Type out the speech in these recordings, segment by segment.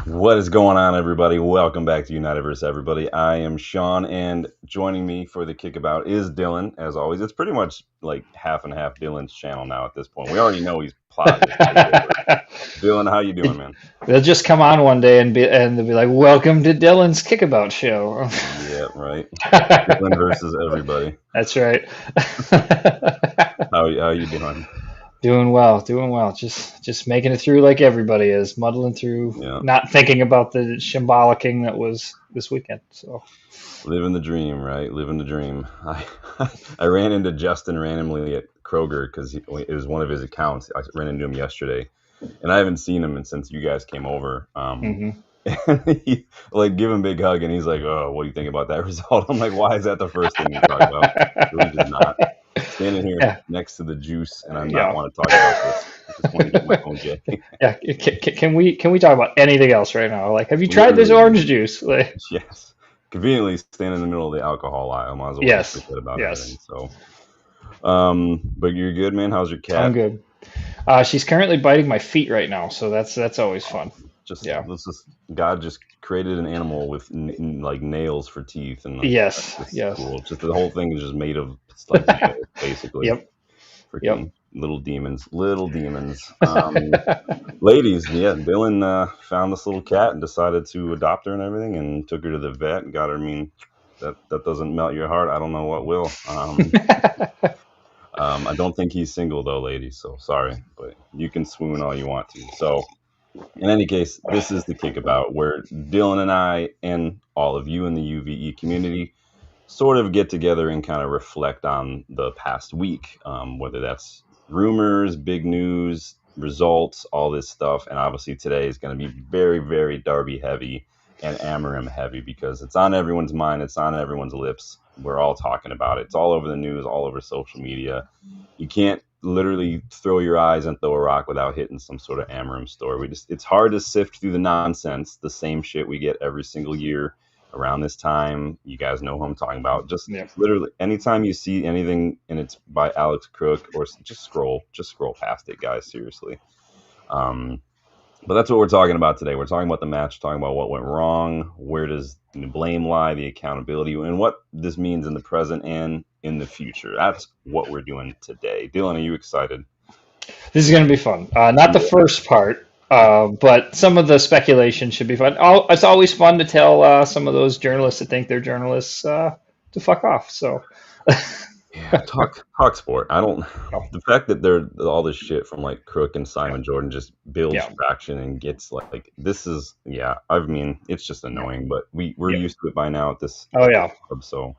What is going on, everybody? Welcome back to United Everybody. I am Sean, and joining me for the Kickabout is Dylan. As always, it's pretty much like half and half Dylan's channel now at this point. We already know he's plotting to take over. Dylan, how you doing, man? They'll just come on one day and they'll be like, "Welcome to Dylan's Kickabout show." Yeah, right. Dylan versus everybody. That's right. How you doing? Doing well, doing well. Just making it through like everybody is, muddling through, Yeah, not thinking about the shimbolicking that was this weekend. So living the dream, right? Living the dream. I ran into Justin randomly at Kroger because it was one of his accounts. I ran into him yesterday, and I haven't seen him since you guys came over. hmm He, like, give him a big hug, and he's like, "Oh, what do you think about that result?" I'm like, "Why is that the first thing you talk about?" Really, just not standing here yeah, next to the juice, and I'm not yeah, want to talk about this. I just want to get my own J. yeah. Can we talk about anything else right now? Like, have you tried this Literally, orange juice? Like, yes. Conveniently, stand in the middle of the alcohol aisle. Might as well just yes, forget about everything. yes. So, but you're good, man. How's your I'm cat? good. She's currently biting my feet right now, so that's always fun. Just Yeah. let's just God just created an animal with like nails for teeth, and like that's Yes. just Yes. cool. Just the whole thing is just made of like nails, basically. Yep. Yep. Freaking little demons, little demons. Ladies, yeah, Dylan found this little cat and decided to adopt her and everything, and took her to the vet and got her. I mean, that doesn't melt your heart. I don't know what will. I don't think he's single though, ladies. So sorry, but you can swoon all you want to. So in any case, this is the Kickabout, where Dylan and I and all of you in the UVE community sort of get together and kind of reflect on the past week, whether that's rumors, big news, results, all this stuff. And obviously, today is going to be very, very Derby heavy and Amorim heavy because it's on everyone's mind, it's on everyone's lips. We're all talking about it. It's all over the news, all over social media. You can't literally throw your eyes and throw a rock without hitting some sort of Amorim story. It's hard to sift through the nonsense, the same shit we get every single year around this time. You guys know who I'm talking about. Just Yep. literally anytime you see anything and it's by Alex Crook, or just scroll past it, guys. Seriously. Um, but that's what we're talking about today. We're talking about the match, talking about what went wrong, where does the blame lie, the accountability, and what this means in the present and in the future. That's what we're doing today. Dylan, are you excited? This is going to be fun. Not the Yeah. first part, but some of the speculation should be fun. It's always fun to tell some of those journalists that think they're journalists to fuck off. So, Yeah, talk sport. I don't. oh, The fact that they're all this shit from like Crook and yeah, Simon Jordan just builds yeah, traction and gets like this is yeah. I mean, it's just yeah, annoying, but we're yeah. used to it by now at Oh, this yeah. club. So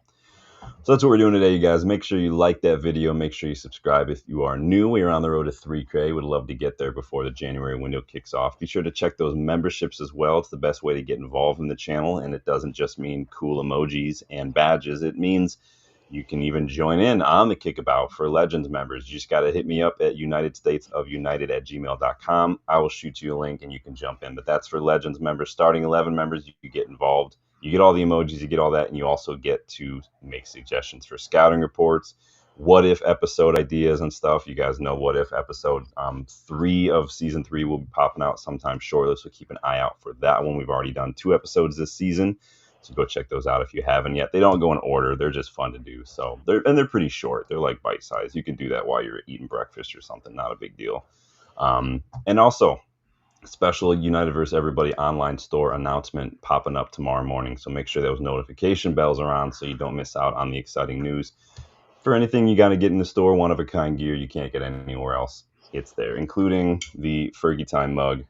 that's what we're doing today, you guys. Make sure you like that video. Make sure you subscribe if you are new. We are on the road to 3K. Would love to get there before the January window kicks off. Be sure to check those memberships as well. It's the best way to get involved in the channel, and it doesn't just mean cool emojis and badges. It means you can even join in on the Kickabout for Legends members. You just got to hit me up at unitedstatesofunited@gmail.com. I will shoot you a link and you can jump in. But that's for Legends members. Starting 11 members, you get involved. You get all the emojis, you get all that, and you also get to make suggestions for scouting reports, what if episode ideas and stuff. You guys know what if episode 3 of season 3 will be popping out sometime shortly, so keep an eye out for that one. We've already done 2 episodes this season, so go check those out if you haven't yet. They don't go in order; they're just fun to do. So they're pretty short. They're like bite size. You can do that while you're eating breakfast or something. Not a big deal. And also, special United Everybody online store announcement popping up tomorrow morning. So make sure those notification bells are on so you don't miss out on the exciting news. For anything you got to get in the store, one of a kind gear you can't get anywhere else, it's there, including the Fergie Time mug.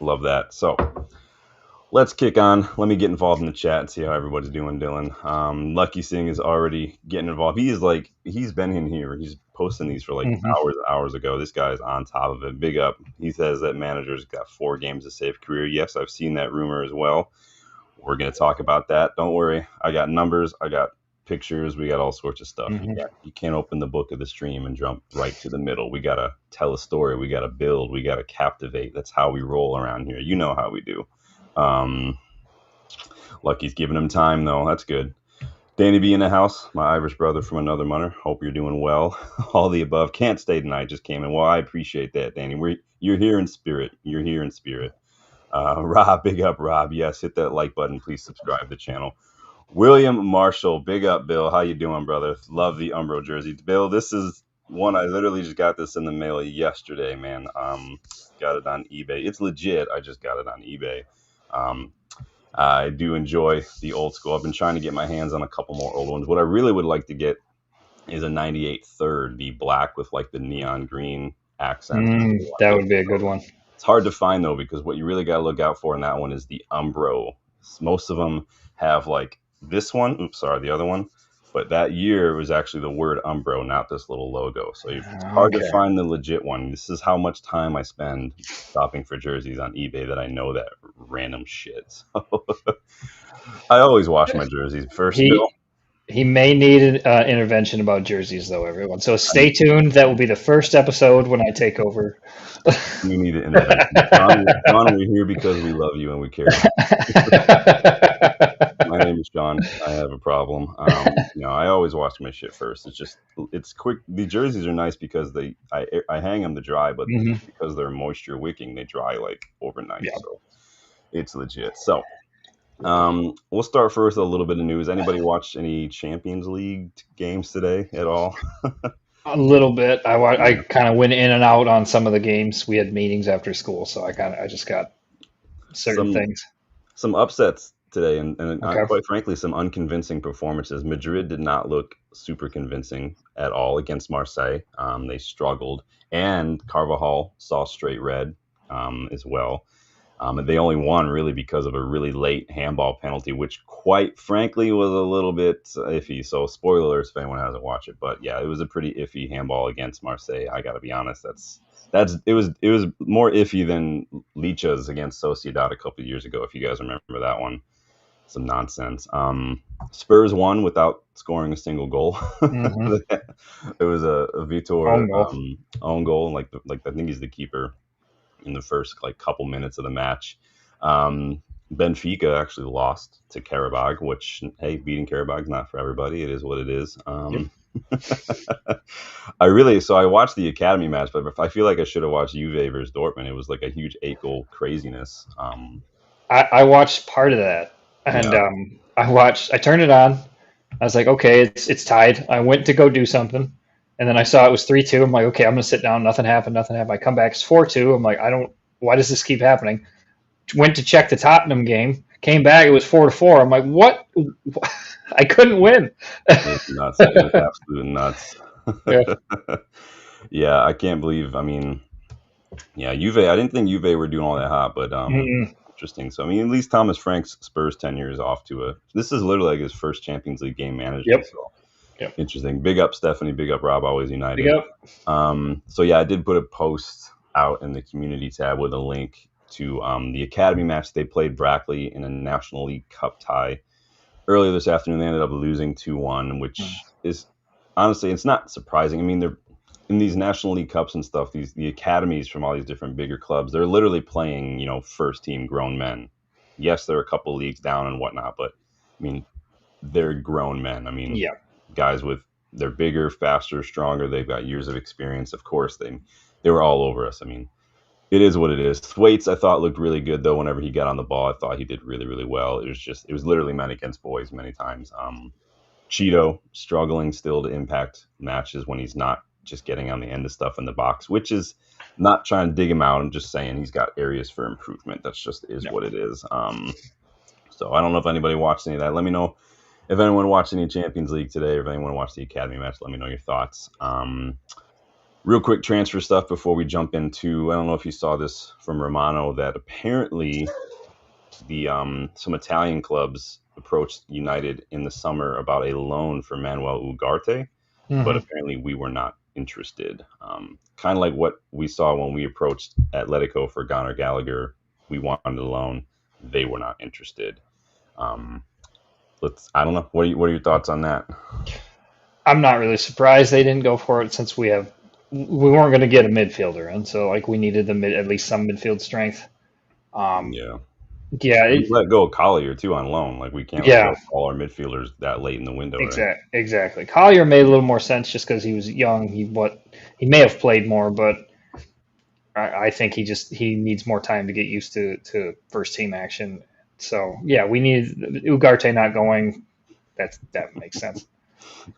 Love that. So let's kick on. Let me get involved in the chat and see how everybody's doing, Dylan. Lucky Singh is already getting involved. He's been in here. He's posting these for like hmm hours ago. This guy's on top of it. Big up. He says that manager's got 4 games to save career. Yes, I've seen that rumor as well. We're going to talk about that. Don't worry. I got numbers. I got pictures. We got all sorts of stuff. hmm You can't open the book of the stream and jump right to the middle. We got to tell a story. We got to build. We got to captivate. That's how we roll around here. You know how we do. Um, Lucky's giving him time, though. That's good. Danny B in the house, my Irish brother from another mother. Hope you're doing well. All the above. Can't stay tonight. Just came in. Well, I appreciate that, Danny. You're here in spirit. You're here in spirit. Rob, big up, Rob. Yes, hit that like button. Please subscribe to the channel. William Marshall, big up, Bill. How you doing, brother? Love the Umbro jersey, Bill. This is one I literally just got this in the mail yesterday, man. Got it on eBay. It's legit. I just got it on eBay. Um, I do enjoy the old school. I've been trying to get my hands on a couple more old ones. What I really would like to get is a 98 third, the black with like the neon green accents. That would be a good one. It's hard to find though, because what you really got to look out for in that one is the Umbro. Most of them have like this one. Oops, sorry, the other one. But that year was actually the word Umbro, not this little logo. So it's hard to find the legit one. This is how much time I spend shopping for jerseys on eBay that I know that random shit. So I always wash my jerseys first, Bill. He may need an intervention about jerseys, though, everyone. So stay tuned. That will be the first episode when I take over. You need an intervention. John, we're here because we love you and we care. My name is John. I have a problem. I always wash my shit first. It's quick. The jerseys are nice because I hang them to dry, but because they're moisture wicking, they dry like overnight. Yeah. So it's legit. So we'll start first with a little bit of news. Anybody watch any Champions League games today at all? A little bit. I kind of went in and out on some of the games. We had meetings after school, so I just got certain things. Some upsets today, and quite frankly, some unconvincing performances. Madrid did not look super convincing at all against Marseille. They struggled, and Carvajal saw straight red as well. And they only won really because of a really late handball penalty, which quite frankly was a little bit iffy. So spoiler alerts if anyone hasn't watched it, but yeah, it was a pretty iffy handball against Marseille. I got to be honest. It was more iffy than Licha's against Sociedad a couple of years ago. If you guys remember that one, some nonsense. Spurs won without scoring a single goal. It was a Vitor own goal, like I think he's the keeper in the first like couple minutes of the match. Benfica actually lost to Karabag, which, hey, beating Karabag's not for everybody. It is what it is. I watched the academy match, but I feel like I should have watched Juve versus Dortmund. It was like a huge 8-goal craziness. I watched part of that, and I turned it on. I was like, okay, it's tied. I went to go do something, and then I saw it was 3-2. I'm like, okay, I'm gonna sit down. Nothing happened. I come back, it's 4-2. I'm like, why does this keep happening? Went to check the Tottenham game. Came back, it was 4-4. I'm like, what? I couldn't win. It's nuts. It's absolute nuts. Yeah, I can't believe. I mean, yeah, Juve. I didn't think Juve were doing all that hot, but interesting. So I mean, at least Thomas Frank's Spurs tenure is off to a. This is literally like his first Champions League game managed. Yep. So interesting. Big up Stephanie. Big up Rob. Always united. Big up. So yeah, I did put a post out in the community tab with a link to the academy match they played Brackley in a National League Cup tie earlier this afternoon. They ended up losing 2-1, which is honestly, it's not surprising. I mean, they're in these National League Cups and stuff. The academies from all these different bigger clubs, they're literally playing, first team grown men. Yes, they're a couple leagues down and whatnot, but I mean, they're grown men. I mean, guys they're bigger, faster, stronger. They've got years of experience. Of course, they were all over us. I mean, it is what it is. Thwaites, I thought, looked really good, though. Whenever he got on the ball, I thought he did really, really well. It was literally men against boys many times. Cheeto struggling still to impact matches when he's not just getting on the end of stuff in the box, which is not trying to dig him out. I'm just saying he's got areas for improvement. That's just what it is. So I don't know if anybody watched any of that. Let me know if anyone watched any Champions League today, or if anyone watched the Academy match. Let me know your thoughts. Real quick transfer stuff before we jump into, I don't know if you saw this from Romano, that apparently some Italian clubs approached United in the summer about a loan for Manuel Ugarte, but apparently we were not interested. Kind of like what we saw when we approached Atletico for Gunnar Gallagher. We wanted a loan. They were not interested. I don't know. What are your thoughts on that? I'm not really surprised they didn't go for it, since we weren't going to get a midfielder, and so we needed at least some midfield strength. Yeah, We let go of Collier too on loan. Like we can't let go yeah, of all our midfielders that late in the window, right? exactly. Collier made a little more sense just because he was young. He may have played more, but I think he needs more time to get used to first team action. So yeah, we need Ugarte not going. That makes sense.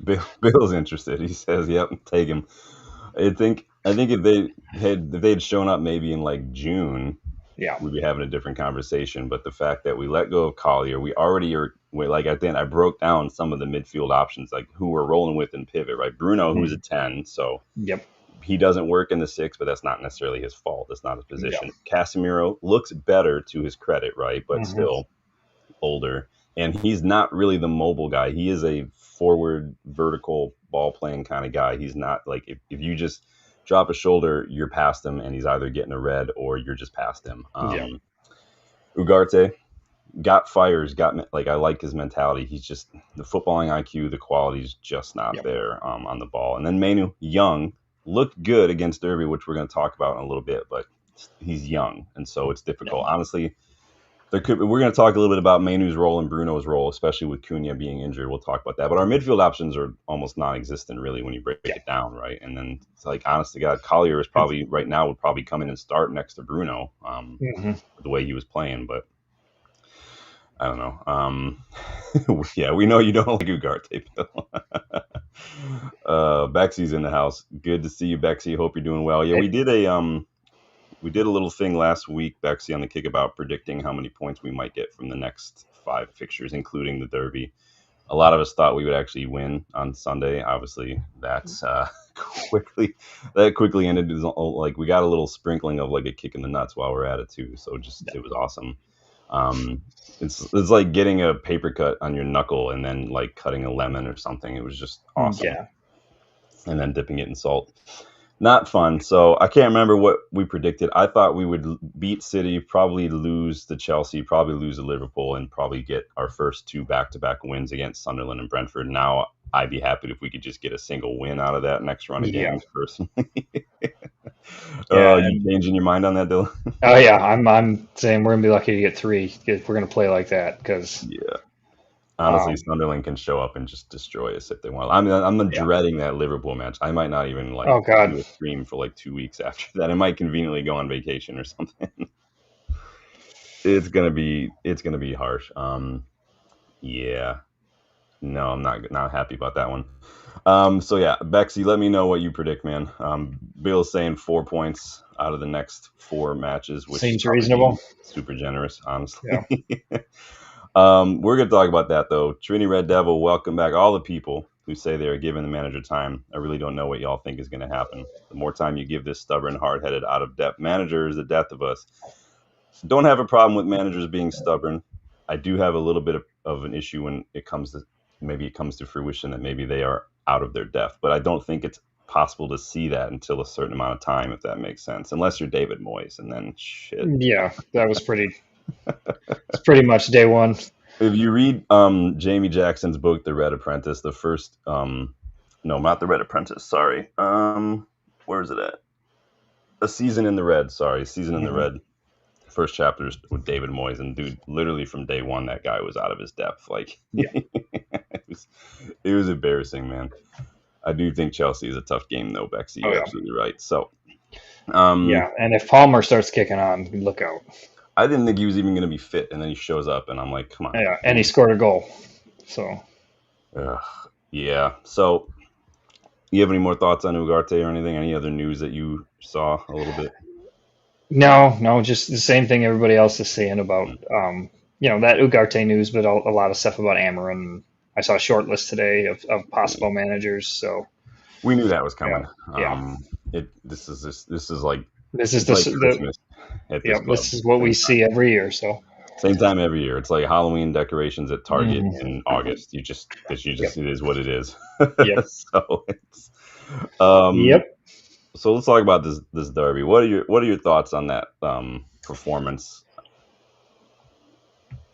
Bill's interested. He says, "Yep, take him." I think if they'd shown up maybe in like June, Yeah. we'd be having a different conversation. But the fact that we let go of Collier, we already are. Like I broke down some of the midfield options, like who we're rolling with in pivot, right? Bruno, who's a Mhm. 10, so Yep. he doesn't work in the six, but that's not necessarily his fault. That's not his Yep. position. Casemiro looks better to his credit, right? But Hmm. still older. And he's not really the mobile guy. He is a forward, vertical ball playing kind of guy. He's not like if you just drop a shoulder, you're past him, and he's either getting a red or you're just past him. Yep. Ugarte got fires, like I like his mentality. He's just the footballing IQ, the quality is just not Yep. there on the ball. And then Manu Young looked good against Derby, which we're going to talk about in a little bit, but he's young, and so it's Yep. difficult. Honestly, we're going to talk a little bit about Manu's role and Bruno's role, especially with Cunha being injured. We'll talk about that. But our midfield options are almost non-existent, really, when you break Yeah. it down, right? And then it's like, honest to God, Collier is probably right now would probably come in and start next to Bruno, Hmm. the way he was playing. But I don't know. Yeah, we know you don't like Ugarte, Bill. Bexy's in the house. Good to see you, Bexy. Hope you're doing well. Yeah, we did a little thing last week, Bexy, on the Kickabout, predicting how many points we might get from the next 5 fixtures, including the Derby. A lot of us thought we would actually win on Sunday. Obviously, quickly ended. Like we got a little sprinkling of like a kick in the nuts while we're at it too. So just it was awesome. Um, it's like getting a paper cut on your knuckle and then like cutting a lemon or something. It was just awesome, Yeah. and then dipping it in salt. Not fun. So I can't remember what we predicted. I thought we would beat City, probably lose to Chelsea, probably lose to Liverpool, and probably get our first two back-to-back wins against Sunderland and Brentford. Now I'd be happy if we could just get a single win out of that next run of Yeah. games. Personally, Yeah. you changing your mind on that, Dylan? Oh yeah. I'm saying we're gonna be lucky to get three if we're gonna play like that because Yeah. Honestly, um Sunderland can show up and just destroy us if they want. I mean, I'm yeah. dreading that Liverpool match. I might not even like Oh God. do a stream for like 2 weeks after that. I might conveniently go on vacation or something. It's gonna be harsh. Yeah, no, I'm not happy about that one. So yeah, Bexy, let me know what you predict, man. Bill's saying 4 points out of the next 4 matches, which is Seems probably reasonable. being super generous, Yeah. honestly. We're gonna talk about that though. Trini Red Devil, welcome back. All the people who say they are giving the manager time. I really don't know what y'all think is gonna happen. The more time you give this stubborn, hard-headed, out of depth manager is the death of us. Don't have a problem with managers being stubborn. I do have a little bit of an issue when it comes to fruition that maybe they are out of their depth. But I don't think it's possible to see that until a certain amount of time, if that makes sense. Unless you're David Moyes, and then shit. Yeah. That was pretty. It's pretty much day one. If you read Jamie Jackson's book, The Red Apprentice, the first no, not The Red Apprentice, sorry. Where is it at? A Season in the Red, sorry, Season in the Hmm. Red. First chapters with David Moyes, and dude, literally from day one, that guy was out of his depth. Like, Yeah. it was embarrassing, man. I do think Chelsea is a tough game, though, Bexy. Oh You're yeah. absolutely right. So, um, Yeah. And if Palmer starts kicking on, look out. I didn't think he was even going to be fit, and then he shows up, and I'm like, come on, Yeah. And he dude. scored a goal. So Ugh. Yeah. So, you have any more thoughts on Ugarte or anything? Any other news that you saw a little bit? no, just the same thing everybody else is saying about Mm. that Ugarte news, but a lot of stuff about Amorim. I saw a short list today of possible managers. So We knew that was yeah, coming. yeah. This is like This is it's like the Christmas at this yeah. club. This is what we Same see every year. So Same time every year. It's like Halloween decorations at Target mhm. in August. Yep, It is what it is. yep, So it's um yep. so let's talk about this derby. What are your thoughts on that performance?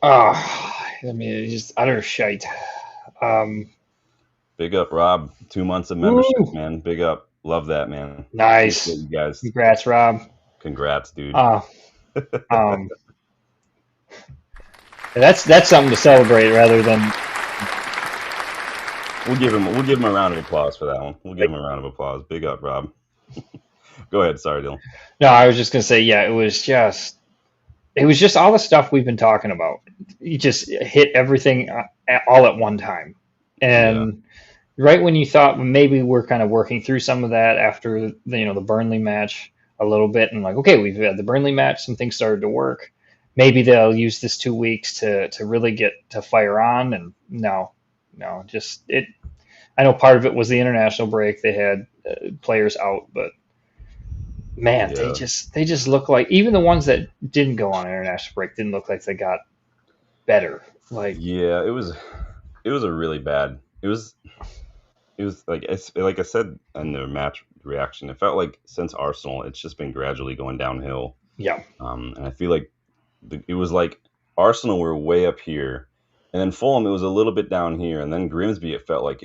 I mean, just utter shite. Um, Big up, Rob. 2 months of membership, woo, man. Big up. Love that, man. Appreciate nice. you guys. Congrats, Rob. Congrats, dude. Uh, um, That's something to celebrate rather than. We'll give him a round of applause for that one. We'll give him a round of applause. Big up, Rob. Go ahead. Sorry, Dylan. No, I was just gonna say, yeah, it was just all the stuff we've been talking about. You just hit everything all at one time, Yeah. and right when you thought maybe we're kind of working through some of that after the Burnley match a little bit, and like, okay, we've had the Burnley match, some things started to work. Maybe they'll use this 2 weeks to really get to fire on, and no, just it. I know part of it was the international break; they had players out, but man, they Yeah. just they just look like even the ones that didn't go on international break didn't look like they got better. Like, Yeah. It was a really bad. It was like I said in the match reaction. It felt like since Arsenal, it's just been gradually going downhill. yeah, And I feel like it was like Arsenal were way up here, and then Fulham it was a little bit down here, and then Grimsby it felt like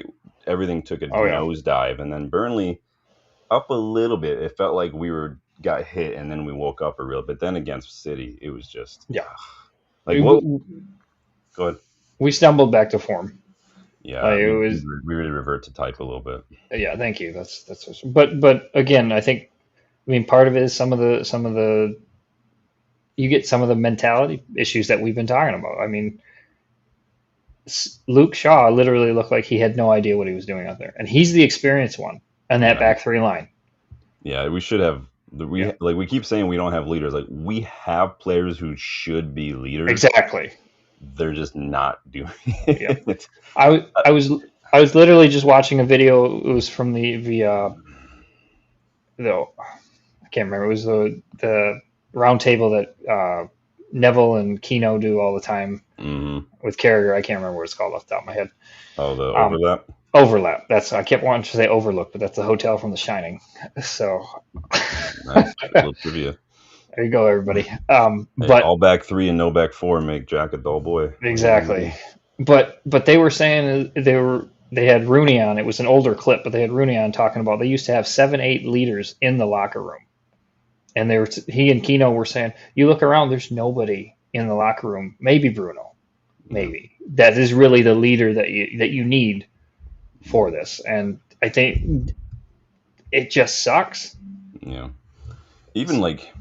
everything took a oh yeah, nosedive, and then Burnley up a little bit. It felt like we were got hit, and then we woke up a real bit. Then against City, it was just yeah. like We, what? Go ahead. we stumbled back to form. Yeah, Like, it we we, was we really revert to type a little bit. yeah. Thank you. But again, I think part of it is some of the you get some of the mentality issues that we've been talking about. Luke Shaw literally looked like he had no idea what he was doing out there, and he's the experienced one on that Yeah, back three line. yeah. We should have Yeah, we keep saying we don't have leaders. Like we have players who should be leaders. exactly. They're just not doing Yeah, it. I was literally just watching a video. It was from the I can't remember. It was the round table that Neville and Keno do all the time Hmm. with Carragher. I can't remember what it's called off the top of my head. Oh, the Um, overlap. Overlap. That's I kept wanting to say Overlook, but that's the hotel from The Shining. So Nice little trivia. there you go, everybody. Hey, But all back three and no back four make Jack a dull boy. What are you gonna exactly. do? But they were saying they had Rooney on. It was an older clip, but they had Rooney on talking about they used to have 7, 8 leaders in the locker room, and he and Keno were saying, you look around, there's nobody in the locker room. Maybe Bruno, Yeah, maybe that is really the leader that you need for this. And I think it just sucks. yeah. Even like,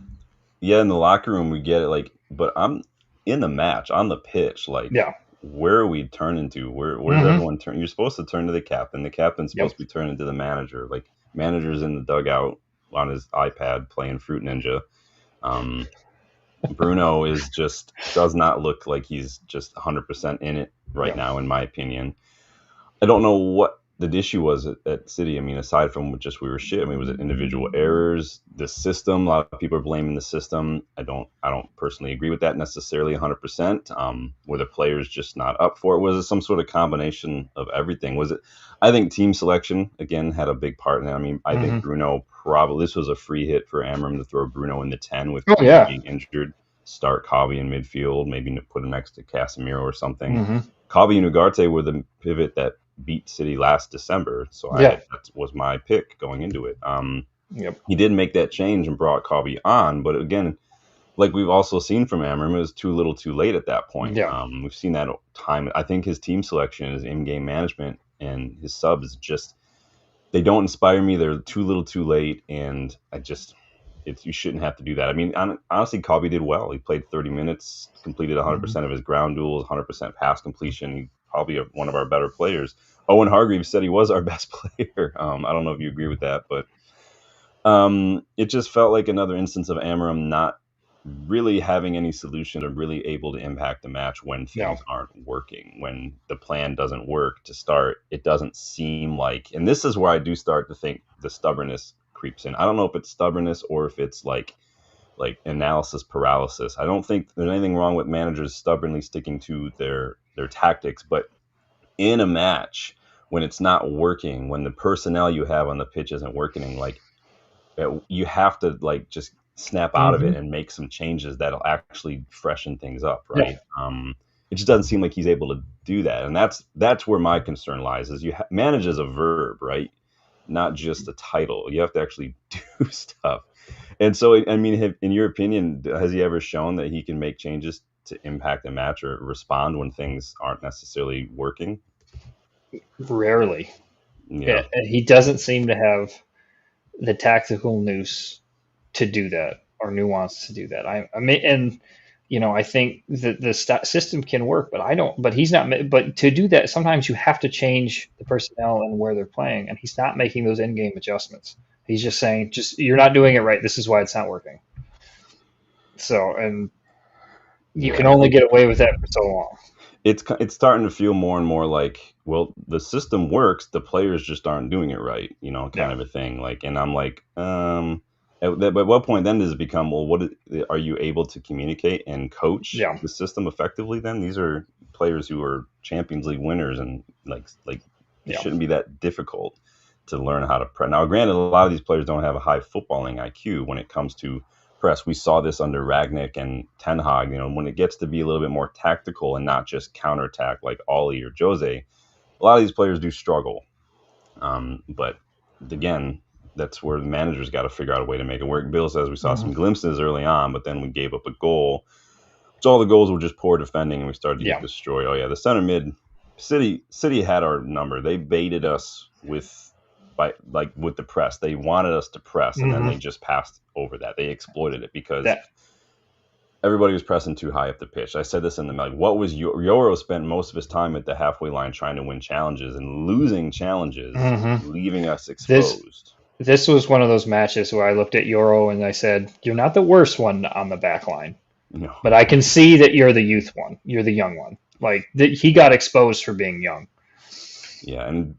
yeah, in the locker room we get it. Like, but I'm in the match on the pitch. Like, Yeah. where are we turning to? Where's Mm-hmm. everyone turn? You're supposed to turn to the captain. The captain's Yep. supposed to be turning to the manager. Like, manager's in the dugout on his iPad playing Fruit Ninja. Um, Bruno is just does not look like he's just 100% in it right Yep. now, in my opinion. I don't know what the issue was at City. I mean, aside from just we were shit. I mean, was it individual errors? The system. A lot of people are blaming the system. I don't personally agree with that necessarily 100%. Were the players just not up for it? Was it some sort of combination of everything? Was it? I think team selection again had a big part in that. I mean, I think Mm-hmm. Bruno probably this was a free hit for Amorim to throw Bruno in the 10 with Oh Keno yeah. being injured. Start Kavi in midfield, maybe put him next to Casemiro or something. Mm-hmm. Kavi and Ugarte were the pivot that beat City last December, so Yeah. that was my pick going into it. Yep. He did make that change and brought Kavi on, but again, like we've also seen from Amorim, it was too little, too late at that point. Yeah. We've seen that time. I think his team selection, his in-game management, and his subs just they don't inspire me. They're too little, too late, and I just you shouldn't have to do that. I mean, honestly, Kobe did well. He played 30 minutes, completed Mm-hmm. 100% of his ground duels, 100% pass completion. He probably one of our better players. Owen Hargreaves said he was our best player. I don't know if you agree with that, but it just felt like another instance of Amarim not really having any solution or really able to impact the match when No. things aren't working, when the plan doesn't work to start. It doesn't seem like, and this is where I do start to think the stubbornness creeps in. I don't know if it's stubbornness or if it's like analysis paralysis. I don't think there's anything wrong with managers stubbornly sticking to their tactics, but in a match when it's not working, when the personnel you have on the pitch isn't working, like you have to like just snap out of Mm-hmm. it and make some changes that'll actually freshen things up, Yeah. right? It just doesn't seem like he's able to do that, and that's where my concern lies. Is manage as a verb, right? Not just a title. You have to actually do stuff. And so, I mean, in your opinion, has he ever shown that he can make changes to impact a match or respond when things aren't necessarily working? Rarely. Yeah. He doesn't seem to have the tactical nous to do that or nuance to do that. I mean, and I think that the system can work, but I don't. But he's not. But to do that, sometimes you have to change the personnel and where they're playing, and he's not making those in-game adjustments. He's just saying, just you're not doing it right. This is why it's not working. So, and you can Yeah. only get away with that for so long. It's starting to feel more and more like, well, the system works, the players just aren't doing it right, kind Yeah, of a thing. Like, and I'm like, at what point then does it become, well, are you able to communicate and coach yeah, the system effectively? Then these are players who are Champions League winners, and like it yeah. shouldn't be that difficult to learn how to press. Now, granted, a lot of these players don't have a high footballing IQ when it comes to press. We saw this under Ragnick and Ten Hag. When it gets to be a little bit more tactical and not just counterattack like Ollie or Jose, a lot of these players do struggle. But again, that's where the managers got to figure out a way to make it work. Bill says we saw some Mm-hmm. glimpses early on, but then we gave up a goal. So all the goals were just poor defending, and we started to get Yeah. destroyed. Oh yeah, the center mid, City had our number. They baited us with the press. They wanted us to press, and then they Mm-hmm. just passed over that. They exploited it because That. everybody was pressing too high up the pitch. I said this in the like, what was Yoro spent most of his time at the halfway line trying to win challenges and losing challenges, Mm-hmm. leaving us This exposed. this was one of those matches where I looked at Euro and I said, "You're not the worst one on the back line, No, but I can see that you're the youth one. You're the young one. Like he got exposed for being young." yeah, and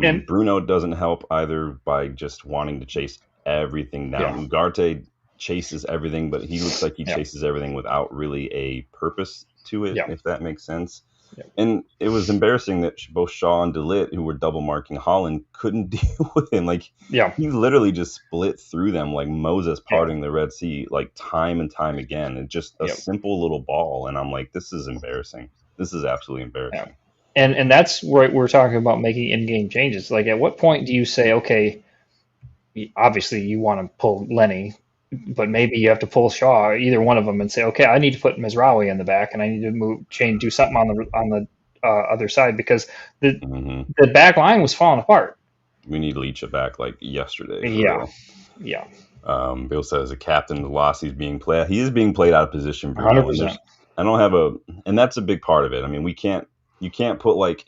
And Bruno doesn't help either by just wanting to chase everything yeah, down. Ugarte chases everything, but he looks like he yeah, chases everything without really a purpose to it, yeah, if that makes sense. yeah, And it was embarrassing that both Shaw and DeLitt, who were double marking Holland, couldn't deal with him. Like yeah, he literally just split through them like Moses yeah, parting the Red Sea, like time and time again. And just a yeah, simple little ball. And I'm like, this is embarrassing. This is absolutely yeah. embarrassing. And that's where we're talking about making in-game changes. Like, at what point do you say, okay, obviously you want to pull Lenny, but maybe you have to pull Shaw, either one of them, and say, okay, I need to put Mizraoui in the back, and I need to do something on the other side because the Hmm. the back line was falling apart. We need Leach back like yesterday for Yeah, real. yeah, Bill says the captain Veloci's being played. He is being played out of position, hundred Bruno. And percent. I don't have and that's a big part of it. I mean, you can't put like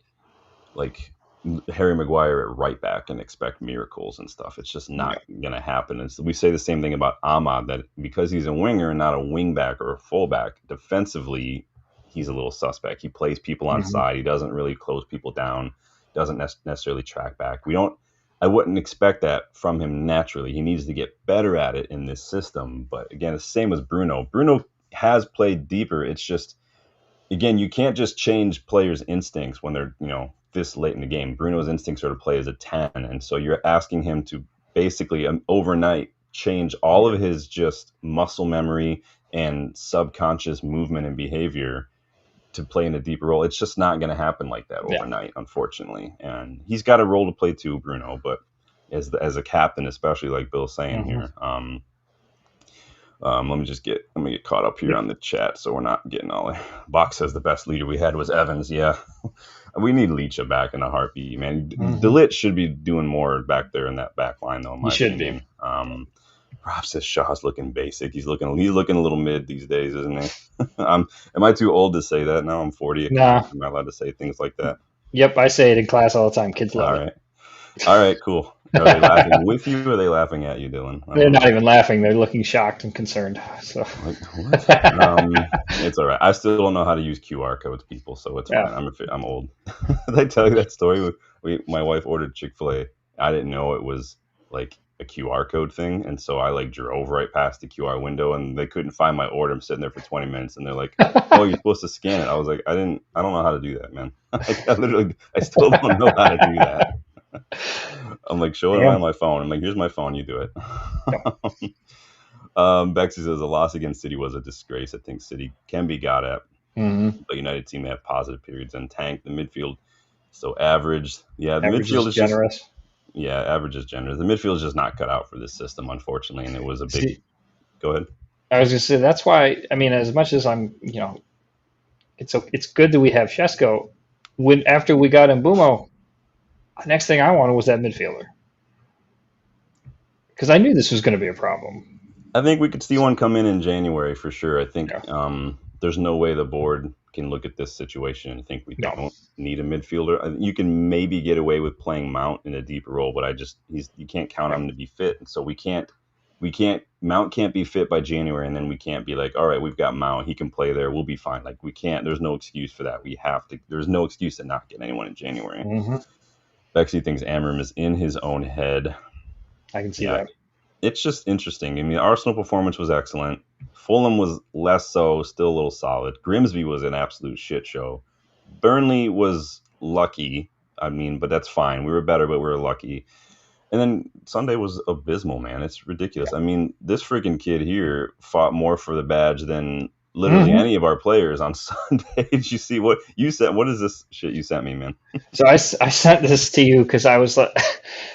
Harry Maguire at right back and expect miracles and stuff. It's just Yeah, not gonna happen. And so we say the same thing about Ahmad, that because he's a winger and not a wing back or a fullback, defensively he's a little suspect. He plays people on hmm, side. He doesn't really close people down. Doesn't necessarily track back. We don't. I wouldn't expect that from him naturally. He needs to get better at it in this system. But again, it's the same as Bruno. Bruno has played deeper. It's just, again, you can't just change players' instincts when they're, this late in the game. Bruno's instincts are to play as a 10. And so you're asking him to basically overnight change all yeah, of his just muscle memory and subconscious movement and behavior to play in a deeper role. It's just not going to happen like that yeah. overnight, unfortunately. And he's got a role to play too, Bruno. But as a captain, especially like Bill's saying Hmm. here, let me get caught up here on the chat so we're not getting all. Box says the best leader we had was Evans. Yeah, we need Leacha back in a heartbeat, man. Hmm. Delit should be doing more back there in that back line, though, in He my should be. opinion. Rob says Shaw's looking basic. He's looking a little mid these days, isn't he? Am I too old to say that? No, I'm 40. Nah. Am I allowed to say things like that? Yep, I say it in class all the time. Kids All love it. right. All right, cool. Are they laughing with you or are they laughing at you, Dylan? I They're don't not know. even laughing. They're looking shocked and concerned. So, Like, what? It's all right. I still don't know how to use QR codes, people, so it's fine. yeah. I'm old. Did I tell you that story? My wife ordered Chick-fil-A. I didn't know it was like a QR code thing, and so I like drove right past the QR window, and they couldn't find my order. I'm sitting there for 20 minutes, and they're like, "Oh, you're supposed to scan it." I was like, I don't know how to do that, man. I still don't know how to do that. I'm like, show it Damn. on my phone. I'm like, here's my phone. You do Yep. it. Bexy says a loss against City was a disgrace. I think City can be got at, Hmm. but United seem to have positive periods and tank. The midfield so average. Yeah, the Average midfield is is just generous. average is generous. The midfield is just not cut out for this system, unfortunately, and it was a big. See, Go ahead. I was gonna say that's why. I mean, as much as I'm, it's good that we have Shesko. When after we got Mbumo, the next thing I wanted was that midfielder because I knew this was going to be a problem. I think we could see one come in January for sure. I think Yeah. there's no way the board can look at this situation and think we No. don't need a midfielder. You can maybe get away with playing Mount in a deeper role, but you can't count on Yeah. him to be fit, and so we can't Mount can't be fit by January, and then we can't be like, all right, we've got Mount, he can play there, we'll be fine. Like we can't. There's no excuse for that. We have to. There's no excuse to not get anyone in January. Hmm. Bexy thinks Amorim is in his own head. I can see Yeah, that. it's just interesting. I mean, Arsenal performance was excellent. Fulham was less so, still a little solid. Grimsby was an absolute shit show. Burnley was lucky. I mean, but that's fine. We were better, but we were lucky. And then Sunday was abysmal, man. It's ridiculous. I mean, this freaking kid here fought more for the badge than literally Hmm. any of our players on Sunday. Did you see what you sent? What is this shit you sent me, man? So I sent this to you because I was like,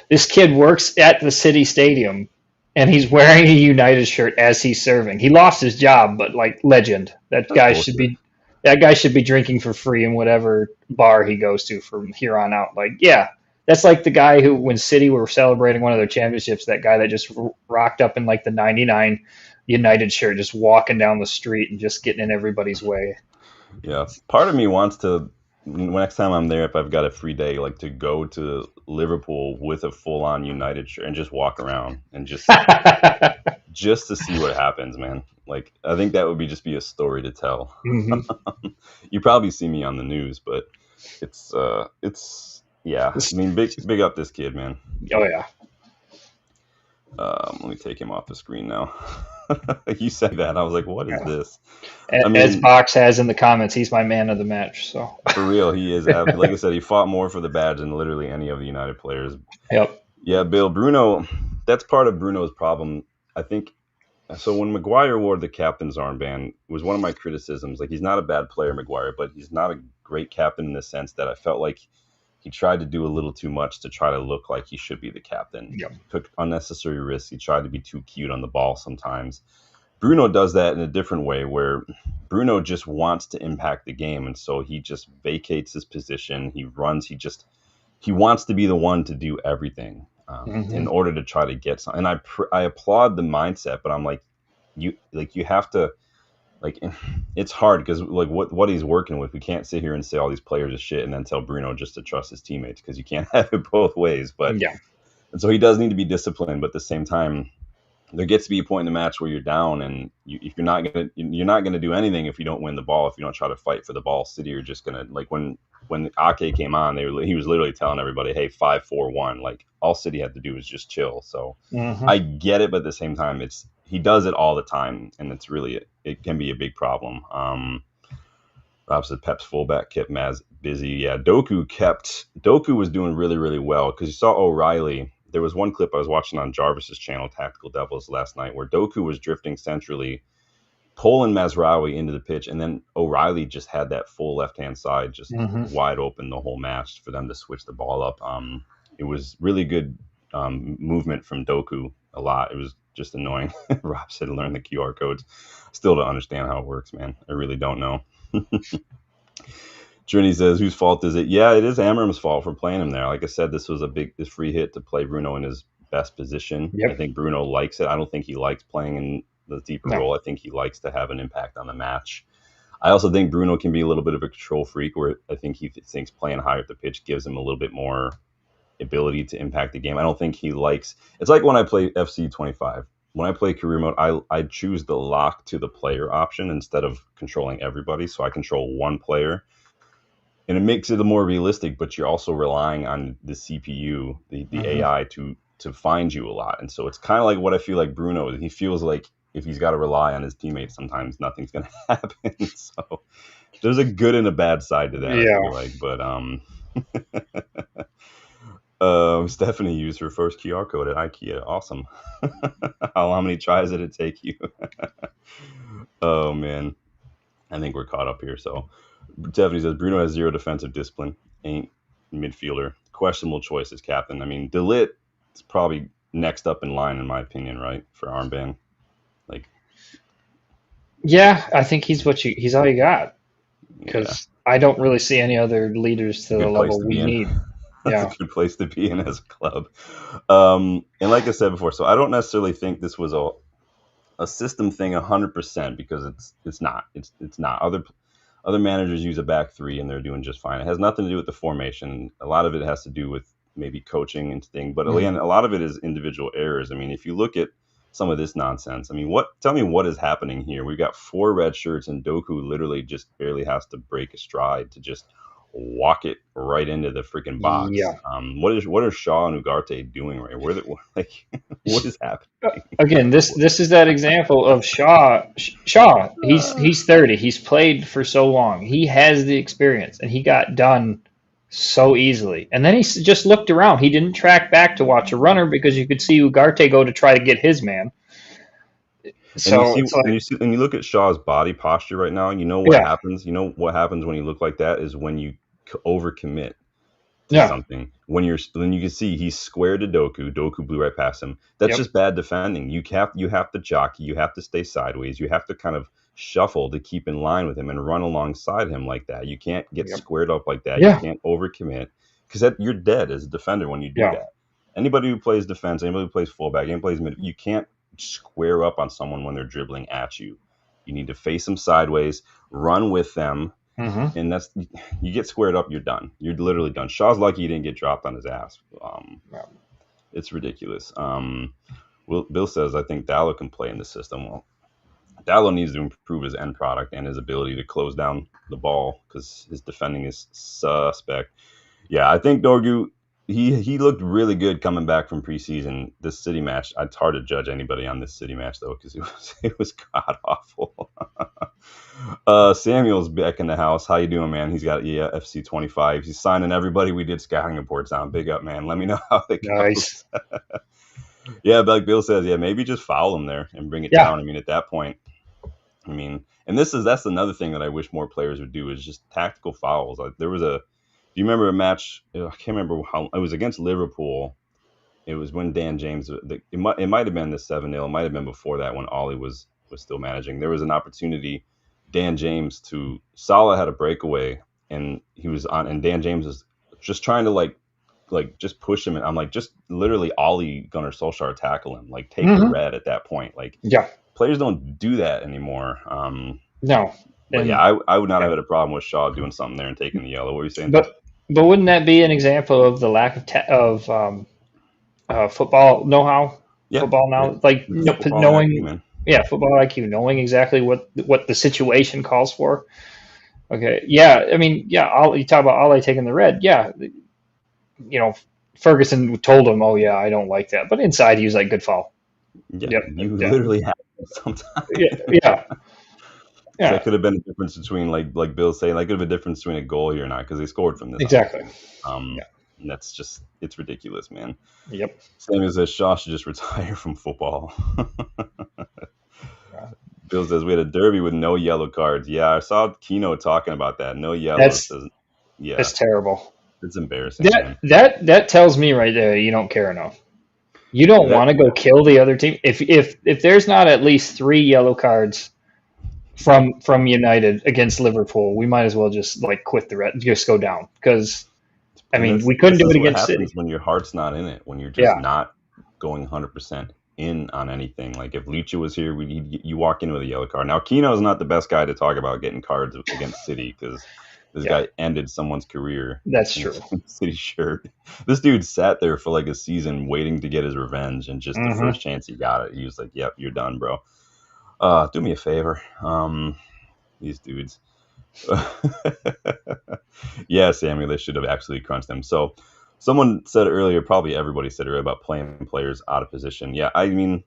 this kid works at the city stadium and he's wearing a United shirt as he's serving. He lost his job, but like legend. That's bullshit. That guy should be drinking for free in whatever bar he goes to from here on out. Like, yeah, that's like the guy who, when City were celebrating one of their championships, that guy that just rocked up in like the '99 United shirt, just walking down the street and just getting in everybody's way. Yeah, part of me wants to next time I'm there, if I've got a free day, like to go to Liverpool with a full-on United shirt and just walk around and just to see what happens, man. Like I think that would be a story to tell. Hmm. You probably see me on the news, but it's yeah. I mean, big up this kid, man. Oh yeah. Let me take him off the screen now. You said that, I was like, what is Yeah. this? I As mean, Box has in the comments, he's my man of the match. So, for real, he is. Like I said, he fought more for the badge than literally any of the United players. yep. Yeah, Bill Bruno. That's part of Bruno's problem. I think so. When Maguire wore the captain's armband, it was one of my criticisms. Like he's not a bad player, Maguire, but he's not a great captain in the sense that I felt like he tried to do a little too much to try to look like he should be the captain. Yep. He took unnecessary risks. He tried to be too cute on the ball sometimes. Bruno does that in a different way where Bruno just wants to impact the game, and so he just vacates his position. He runs. He wants to be the one to do everything Hmm. in order to try to get something. And I applaud the mindset, but I'm like you have to like it's hard because like what he's working with. We can't sit here and say all these players are shit and then tell Bruno just to trust his teammates because you can't have it both ways. But Yeah. and so he does need to be disciplined, but at the same time there gets to be a point in the match where you're down, and if you're not gonna do anything if you don't win the ball. If you don't try to fight for the ball, City are just gonna like when Ake came on, he was literally telling everybody, "Hey, 5-4-1." Like all City had to do was just chill. So Hmm. I get it, but at the same time, he does it all the time, and it can be a big problem. Rob said Pep's fullback kept Maz busy. Yeah, Doku was doing really, really well because you saw O'Reilly. There was one clip I was watching on Jarvis's channel, Tactical Devils, last night, where Doku was drifting centrally, pulling Mazraoui into the pitch, and then O'Reilly just had that full left hand side just Hmm. wide open the whole match for them to switch the ball up. It was really good movement from Doku. A lot. It was just annoying. Rob said learn the QR codes. Still don't understand how it works, man. I really don't know. Trini says, whose fault is it? Yeah, it is Amorim's fault for playing him there. Like I said, this was this free hit to play Bruno in his best position. I Yep. think Bruno likes it. I don't think he likes playing in the deeper No. role. I think he likes to have an impact on the match. I also think Bruno can be a little bit of a control freak where I think he thinks playing higher at the pitch gives him a little bit more ability to impact the game. I don't think he likes it's like when I play FC 25. When I play career mode, I choose the lock to the player option instead of controlling everybody. So I control one player and it makes it more realistic, but you're also relying on the CPU, the Hmm. AI to find you a lot. And so it's kind of like what I feel like Bruno. He feels like if he's got to rely on his teammates, sometimes nothing's going to happen. So there's a good and a bad side to that, I Yeah. feel like. But Stephanie used her first QR code at IKEA. Awesome. How many tries did it take you? Oh man, I think we're caught up here. So Stephanie says Bruno has zero defensive discipline. Ain't midfielder. Questionable choice as captain. I mean, DeLitt is probably next up in line in my opinion, right, for armband. Like Yeah, I think he's all you got Yeah, because I don't really see any other leaders it's a to the good place level to we be in. need. That's a Yeah. good place to be in as a club. And like I said before, so I don't necessarily think this was a system thing 100% because it's not. It's not. Other managers use a back three and they're doing just fine. It has nothing to do with the formation. A lot of it has to do with maybe coaching and thing, but Mhm. again, a lot of it is individual errors. I mean, if you look at some of this nonsense, I mean, tell me what is happening here? We've got four red shirts and Doku literally just barely has to break a stride to just walk it right into the freaking box. Yeah. What are Shaw and Ugarte doing right? Where the, like what is happening? Again, this is that example of Shaw. Shaw, he's 30. He's played for so long. He has the experience, and he got done so easily. And then just looked around. He didn't track back to watch a runner because you could see Ugarte go to try to get his man. And you So see, it's like, and you look at Shaw's body posture right now. You know what yeah, happens. You know what happens when you look like that is when you overcommit to yeah, something. When you can see he's squared to Doku. Doku blew right past him. That's yep, just bad defending. You have to jockey. You have to stay sideways. You have to kind of shuffle to keep in line with him and run alongside him like that. You can't get yep, squared up like that. You yeah, can't overcommit because you're dead as a defender when you do yeah, that. Anybody who plays defense, anybody who plays fullback, anybody who plays mid, you can't square up on someone when they're dribbling at you. You need to face them sideways, run with them, hmm, and that's you get squared up, you're done. You're literally done. Shaw's lucky he didn't get dropped on his ass. yeah. It's ridiculous. Bill says I think Dallo can play in the system. Well, Dallo needs to improve his end product and his ability to close down the ball because his defending is suspect. Yeah, I think Dorgu he looked really good coming back from preseason. This city match, it's hard to judge anybody on this city match though because it was god awful. Samuel's back in the house. How you doing, man? He's got FC 25. He's signing everybody we did scouting reports on. Big up, man. Let me know how it Nice. goes. Yeah, but like Bill says, yeah, maybe just foul him there and bring it Yeah. down. I mean, at that point, I mean, and that's another thing that I wish more players would do is just tactical fouls. Like there was a, do you remember a match? I can't remember how it was against Liverpool. It was when Dan James. It might have been the 7-0. It might have been before that when Ollie was still managing. There was an opportunity. Dan James to Salah had a breakaway and he was on, and Dan James was just trying to like just push him. And I'm like, just literally Ollie Gunnar Solskjaer tackle him, like take the Hmm. red at that point. Like Yeah. players don't do that anymore. No. But yeah, And I would not yeah. have had a problem with Shaw doing something there and taking the yellow. What were you saying, Bill? But wouldn't that be an example of the lack of football know-how, Yeah, football yeah. knowledge, like It's football IQ, knowing, man. yeah, football IQ, knowing exactly what the situation calls for. Okay, yeah, I mean, yeah, you talk about Ollie taking the red, yeah, you know, Ferguson told him, oh yeah, I don't like that, but inside he was like, good foul. Yeah, Yep, you yeah, literally have to sometimes. yeah, yeah, Because that yeah, could have been a difference between like Bill's saying, that could have been a difference between a goal here or not because they scored from this exactly. opportunity. Um, Yeah, and that's just it's ridiculous, man. yep. Same as Shaw should just retire from football. Yeah. Bill says we had a derby with no yellow cards. Yeah, I saw Keno talking about that. No yellows. That's Doesn't. Yeah, that's terrible. it's embarrassing, That man. that tells me right there you don't care enough. You don't That want to go kill the other team. If there's not at least three yellow cards from United against Liverpool, we might as well just like quit the red, just go down because I and mean this we couldn't this do is it what against happens City. when your heart's not in it. When you're just Yeah, not going 100% in on anything. Like if Lucha was here, you walk in with a yellow card. Now Keno is not the best guy to talk about getting cards against City because this yeah, guy ended someone's career that's in true. a City shirt. This dude sat there for like a season waiting to get his revenge, and just the Hmm. first chance he got it, he was like, "Yep, you're done, bro. Do me a favor." These dudes. Yeah, Samuel, they should have actually crunched them. So someone said earlier, probably everybody said earlier about playing players out of position. Yeah, I mean,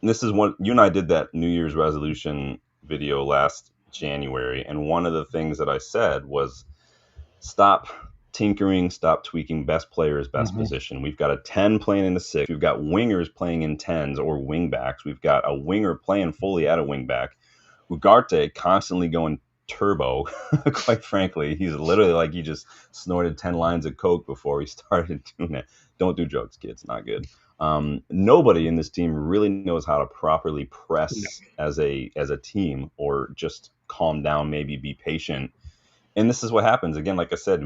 this is one you and I did that New Year's resolution video last January, and one of the things that I said was stop tinkering, stop tweaking best players, best Hmm. position. We've got a 10 playing in the six. We've got wingers playing in tens or wing backs. We've got a winger playing fully at a wing back. Ugarte constantly going turbo. Quite frankly, he's literally like he just snorted 10 lines of coke before he started doing it. Don't do drugs, kids. Not good. Nobody in this team really knows how to properly No. press as a team, or just calm down, maybe be patient. And this is what happens again. Like I said,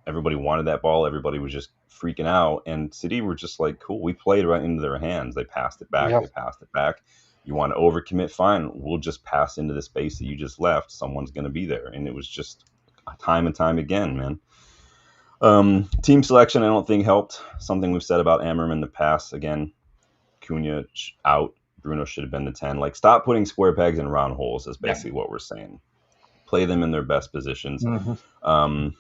everybody wanted that ball. Everybody was just freaking out, and City were just like, "Cool." We played right into their hands. They passed it back. Yeah. They passed it back. You want to overcommit? Fine. We'll just pass into the space that you just left. Someone's going to be there, and it was just time and time again, man. Team selection, I don't think helped. Something we've said about Amorim in the past. Again, Cunha out. Bruno should have been the 10. Like, stop putting square pegs in round holes is basically what we're saying. Play them in their best positions. Amorim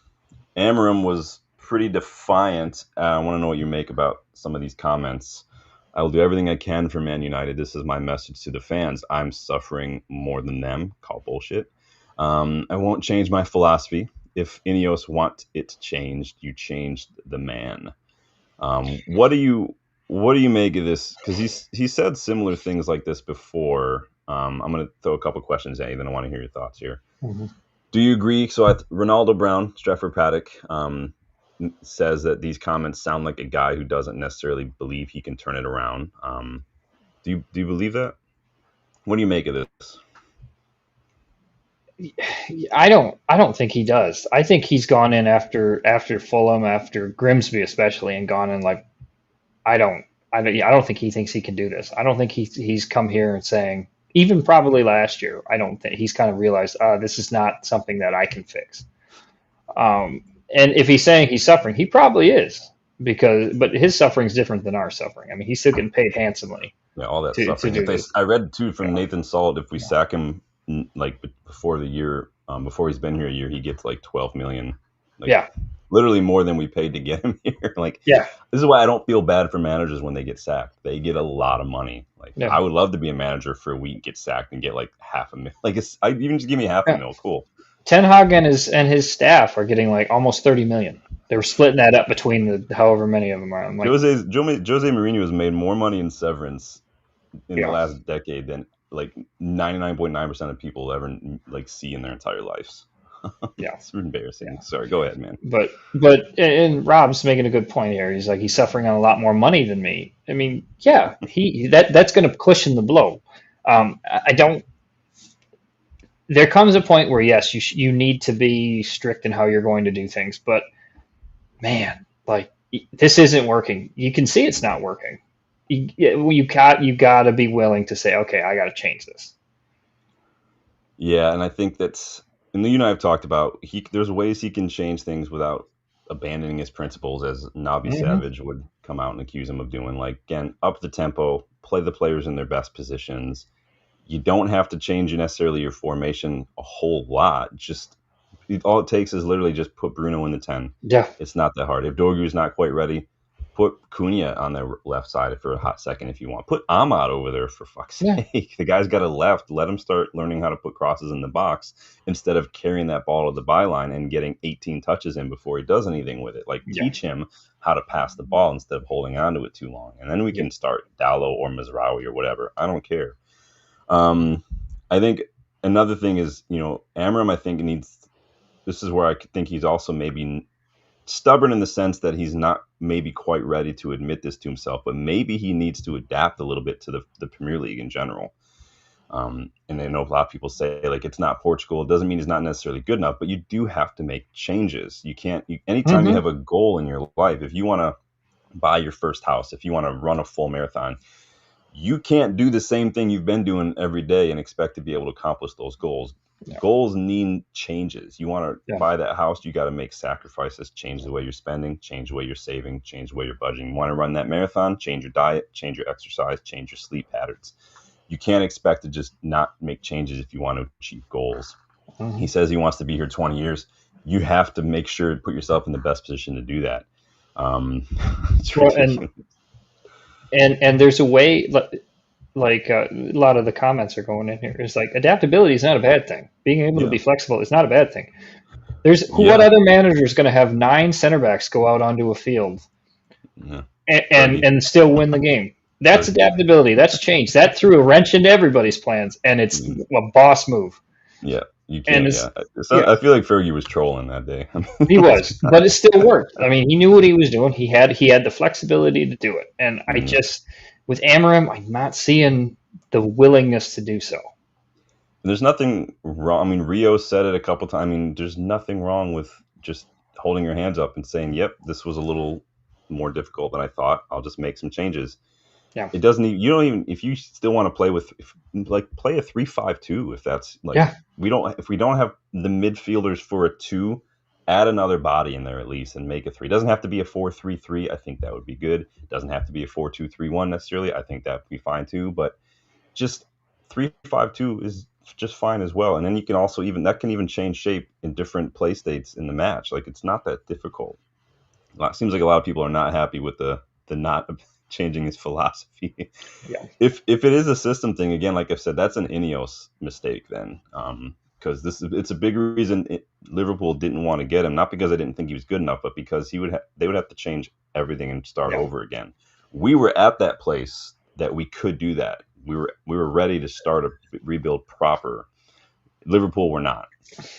was pretty defiant. I want to know what you make about some of these comments. I will do everything I can for Man United. This is my message to the fans. I'm suffering more than them. Call bullshit. I won't change my philosophy. If Ineos want it changed, you changed the man. What do you make of this? Because he said similar things like this before. I'm going to throw a couple questions at you, then I want to hear your thoughts here. Do you agree? So Ronaldo Brown, Stretford Paddock, says that these comments sound like a guy who doesn't necessarily believe he can turn it around. Do you believe that? What do you make of this? I don't think he does. I think he's gone in after Fulham, after Grimsby especially, and gone in like, I don't think he thinks he can do this. I don't think he's come here and saying, even probably last year, I don't think he's kind of realized, this is not something that I can fix. And if he's saying he's suffering, he probably is, but his suffering is different than our suffering. I mean, he's still getting paid handsomely. Yeah, all that suffering. I read too from Nathan Salt, if we sack him like before the year, before he's been here a year, he gets like 12 million. Like, literally more than we paid to get him here. Like, this is why I don't feel bad for managers when they get sacked. They get a lot of money. Like, I would love to be a manager for a week, get sacked, and get like $500,000. Like, even just give me $500,000. Cool. Ten Hag and his staff are getting like almost 30 million. They were splitting that up between the however many of them are. I'm like, Jose Mourinho has made more money in severance in the last decade than like 99.9% of people ever like see in their entire lives. It's embarrassing. Sorry, go ahead, man. But Rob's making a good point here. He's like, he's suffering on a lot more money than me. I mean, that's going to cushion the blow. I don't. There comes a point where yes, you need to be strict in how you're going to do things, but man, like, this isn't working. You can see it's not working. You got to be willing to say, okay, I got to change this. Yeah, and I think that's, and you and I have talked about, there's ways he can change things without abandoning his principles, as Nabi Savage would come out and accuse him of doing. Like, again, up the tempo, play the players in their best positions. You don't have to change necessarily your formation a whole lot. Just all it takes is literally just put Bruno in the 10. Yeah, it's not that hard. If Dorgu's not quite ready, put Cunha on the left side for a hot second if you want. Put Ahmad over there, for fuck's sake. The guy's got a left. Let him start learning how to put crosses in the box instead of carrying that ball to the byline and getting 18 touches in before he does anything with it. Like, teach him how to pass the ball instead of holding on to it too long. And then we can start Dallo or Mazraoui or whatever. I don't care. I think another thing is, Amorim, I think, this is where I think he's also maybe stubborn in the sense that he's not maybe quite ready to admit this to himself, but maybe he needs to adapt a little bit to the Premier League in general. And I know a lot of people say, like, it's not Portugal. It doesn't mean it's not necessarily good enough, but you do have to make changes. You can't, anytime you have a goal in your life, if you want to buy your first house, if you want to run a full marathon, you can't do the same thing you've been doing every day and expect to be able to accomplish those goals. Goals need changes. You want to buy that house, you got to make sacrifices, change the way you're spending, change the way you're saving, change the way you're budgeting. You want to run that marathon, change your diet, change your exercise, change your sleep patterns. You can't expect to just not make changes if you want to achieve goals. He says he wants to be here 20 years. You have to make sure to put yourself in the best position to do that. And there's a way, like a lot of the comments are going in here. It's like, adaptability is not a bad thing. Being able to be flexible is not a bad thing. What other manager is going to have 9 center backs go out onto a field and still win the game? That's adaptability. That's change. That threw a wrench into everybody's plans, and it's a boss move. Yeah, you And can't. Yeah, yeah, I feel like Fergie was trolling that day. I mean, he let's was, be but it honest. still worked. I mean, he knew what he was doing. He had the flexibility to do it. And I Mhm. just with Amorim, I'm not seeing the willingness to do so. There's nothing wrong. I mean, Rio said it a couple times. I mean, there's nothing wrong with just holding your hands up and saying, "Yep, this was a little more difficult than I thought. I'll just make some changes." Yeah, It doesn't even, you don't even, if you still want to play with, like, play a 3-5-2. If that's like, yeah, if we don't have the midfielders for a two, add another body in there at least and make a three. It doesn't have to be a 4-3-3. I think that would be good. It doesn't have to be a 4-2-3-1 necessarily. I think that would be fine too. But just 3-5-2 is just fine as well. And then you can also even, that can even change shape in different play states in the match. Like, it's not that difficult. It seems like a lot of people are not happy with the not changing his philosophy. yeah, If it is a system thing, again, like I said, that's an Ineos mistake then, because it's a big reason Liverpool didn't want to get him, not because I didn't think he was good enough, but because they would have to change everything and start yeah, over again. We were at that place that we could do that. We were ready to start a rebuild proper. Liverpool were not,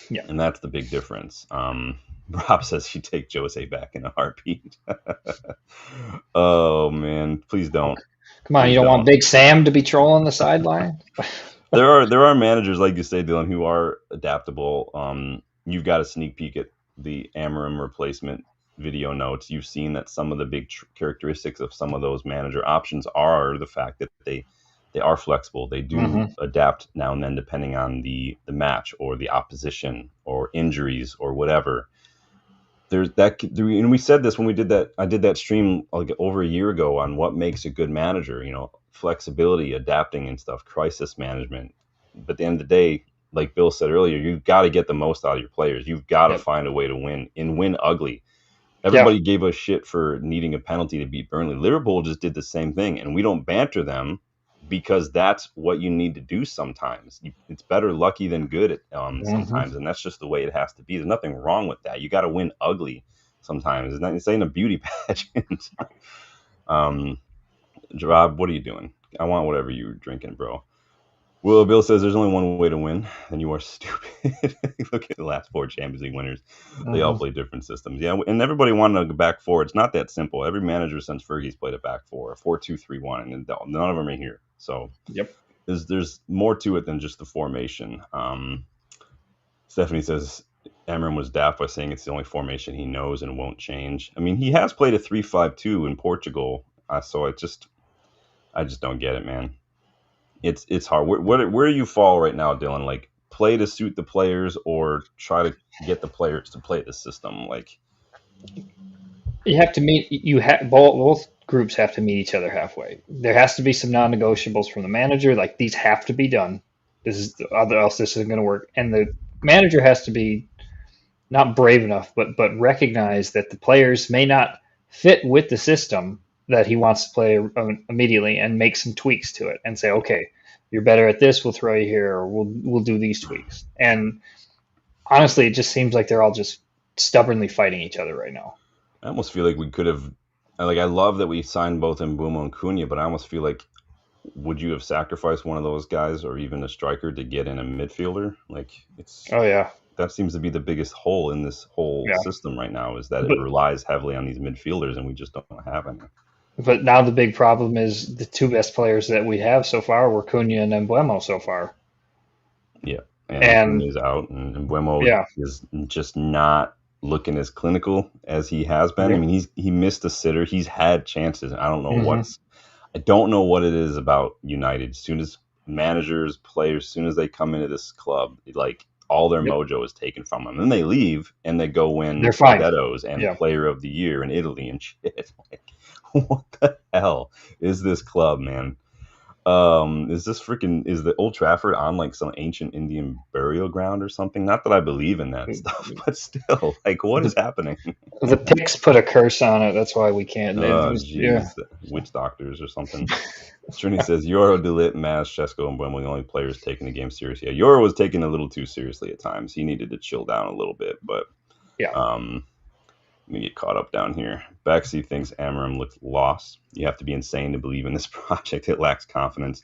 yeah. and that's the big difference. Rob says you take Jose back in a heartbeat. Oh man, please don't, Come on, you please don't want don't. Big Sam to be trolling the sideline? There are managers, like you say, Dylan, who are adaptable. You've got a sneak peek at the Amorim replacement video notes. You've seen that some of the big characteristics of some of those manager options are the fact that they are flexible. They do Hmm. adapt now and then depending on the match or the opposition or injuries or whatever. There's that, and we said this when we did that. I did that stream like over a year ago on what makes a good manager. Flexibility, adapting, and stuff, crisis management. But at the end of the day, like Bill said earlier, you've got to get the most out of your players. You've got to Yep. find a way to win and win ugly. Yeah. Everybody gave us shit for needing a penalty to beat Burnley. Liverpool just did the same thing, and we don't banter them because that's what you need to do sometimes. It's better lucky than good Hmm. sometimes, and that's just the way it has to be. There's nothing wrong with that. You got to win ugly sometimes. It's ain't a beauty pageant. um, Rob, what are you doing? I want whatever you're drinking, bro. Will Bill says there's only one way to win, and you are stupid. Look at the last four Champions League winners. They all Hmm. play different systems. Yeah, and everybody wanted to go back four. It's not that simple. Every manager since Fergie's played a back four, a 4-2-3-1, and none of them are here. So Yep. there's more to it than just the formation. Stephanie says Amorim was daft by saying it's the only formation he knows and won't change. I mean, he has played a 3-5-2 in Portugal, so I just don't get it, man. It's hard. Where you fall right now, Dylan? Like, play to suit the players or try to get the players to play the system. Like, You have to meet. You have both groups have to meet each other halfway. There has to be some non-negotiables from the manager. Like these have to be done. This is other else. This isn't going to work. And the manager has to be not brave enough, but recognize that the players may not fit with the system that he wants to play immediately, and make some tweaks to it, and say, okay, you're better at this. We'll throw you here, or we'll do these tweaks. And honestly, it just seems like they're all just stubbornly fighting each other right now. I almost feel like we could have. Like, I love that we signed both Mbeumo and Cunha, but I almost feel like, would you have sacrificed one of those guys or even a striker to get in a midfielder? Like, Oh yeah, that seems to be the biggest hole in this whole yeah. system right now, is that it But relies heavily on these midfielders, and we just don't have any. but now the big problem is the two best players that we have so far were Cunha and Embuemo so far. Yeah, and And Cunha's out, and Buemo yeah, is just not looking as clinical as he has been. I yeah. mean, he missed a sitter. He's had chances. Hmm. I don't know what it is about United. As soon as managers, players, as soon as they come into this club, like, all their Yep. mojo is taken from them. Then they leave and they go win They're fine. Scudettos and Yeah. Player of the Year in Italy and shit. Like, what the hell is this club, man? Is the Old Trafford on like some ancient Indian burial ground or something? Not that I believe in that stuff, but still, like, what is The happening? the Picts put a curse on it. That's why we can't. It Oh, was, yeah. jeez, witch doctors or something. Trini says Euro, Delit, Maz, Shesko, and Wembley, the only players taking the game seriously. Yeah, Euro was taken a little too seriously at times. He needed to chill down a little bit, but Yeah. um, let me get caught up down here. Baxi thinks Amorim looks lost. You have to be insane to believe in this project. It lacks confidence.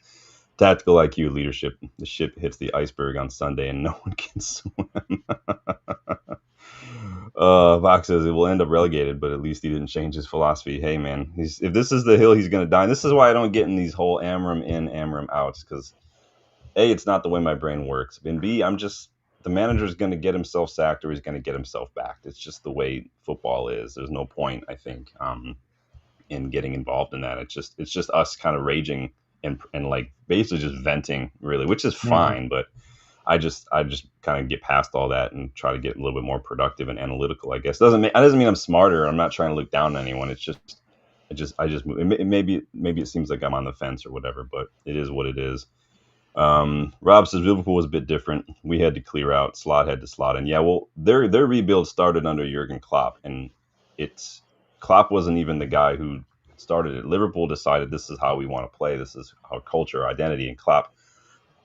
Tactical IQ, leadership. The ship hits the iceberg on Sunday, and no one can swim. Vox says it will end up relegated, but at least he didn't change his philosophy. Hey, man, if this is the hill he's going to die, and this is why I don't get in these whole Amorim in, Amorim out, because A, it's not the way my brain works, and B, the manager's going to get himself sacked or he's going to get himself backed. It's just the way football is. There's no point, I think, in getting involved in that. It's just us kind of raging and like basically just venting, really, which is fine, but I just kind of get past all that and try to get a little bit more productive and analytical, I guess. Doesn't mean I'm smarter. I'm not trying to look down on anyone. It's just maybe it seems like I'm on the fence or whatever, but it is what it is. Rob says Liverpool was a bit different. We had to clear out. Slot had to slot in. Yeah, well, their rebuild started under Jurgen Klopp, and Klopp wasn't even the guy who started it. Liverpool decided this is how we want to play. This is our culture, identity, and Klopp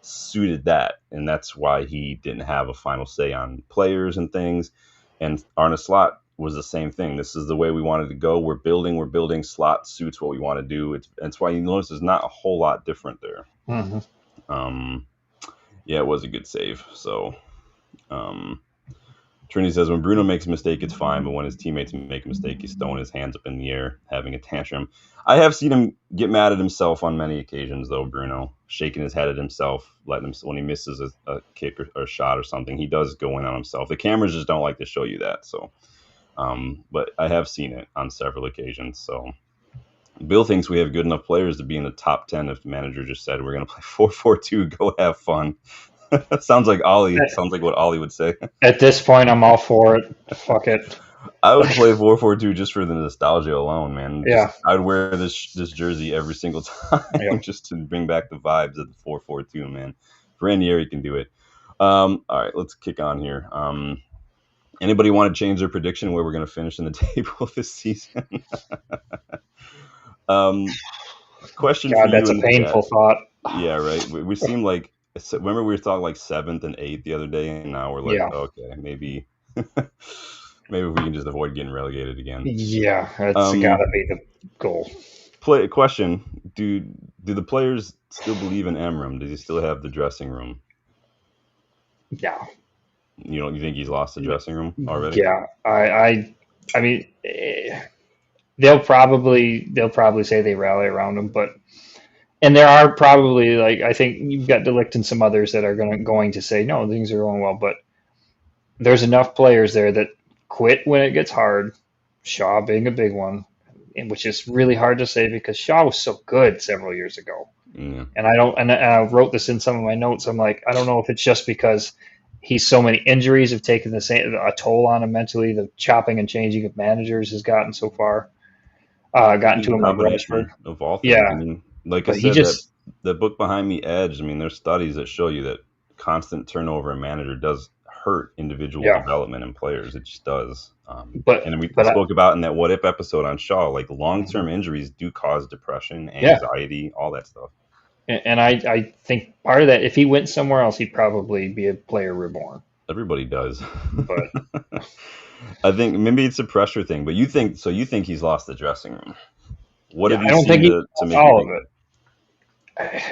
suited that, and that's why he didn't have a final say on players and things. And Arne Slot was the same thing. This is the way we wanted to go. We're building. Slot suits what we want to do. That's why you notice there's not a whole lot different there. Mm-hmm. Yeah, it was a good save. So, Trinity says when Bruno makes a mistake, it's fine, but when his teammates make a mistake, he's throwing his hands up in the air, having a tantrum. I have seen him get mad at himself on many occasions, though. Bruno shaking his head at himself, letting him when he misses a kick or a shot or something, he does go in on himself. The cameras just don't like to show you that. So, but I have seen it on several occasions. So. Bill thinks we have good enough players to be in the top 10 if the manager just said we're going to play 4-4-2, go have fun. Sounds like Ollie. Sounds like what Ollie would say. At this point, I'm all for it. Fuck it. I would play 4-4-2 just for the nostalgia alone, man. Yeah. I'd wear this jersey every single time just to bring back the vibes of the 4-4-2, man. Ranieri can do it. All right, let's kick on here. Anybody want to change their prediction where we're going to finish in the table this season? Question God, for you. That's a painful thought. Yeah, right. We seem like, remember we were talking like 7th and 8th the other day, and now we're like, okay, maybe we can just avoid getting relegated again. Yeah, that's gotta be the goal. Question: Do the players still believe in Amorim? Does he still have the dressing room? Yeah. You think he's lost the dressing room already? Yeah, I mean. They'll probably say they rally around him, and there are probably, like, I think you've got Delict and some others that are going to say no, things are going well, but there's enough players there that quit when it gets hard. Shaw being a big one, which is really hard to say because Shaw was so good several years ago. Yeah. And I wrote this in some of my notes. I'm like, I don't know if it's just because he's so many injuries have taken a toll on him mentally. The chopping and changing of managers has gotten so far. Gotten to him like Rashford. Of all things. Yeah. I mean, like I said, the book behind me, Edge, I mean, there's studies that show you that constant turnover in manager does hurt individual development in players. It just does. And we spoke about in that What If episode on Shaw, like long-term injuries do cause depression, anxiety, all that stuff. And I think part of that, if he went somewhere else, he'd probably be a player reborn. Everybody does. But I think maybe it's a pressure thing, but you think he's lost the dressing room. What have you seen to make all of it?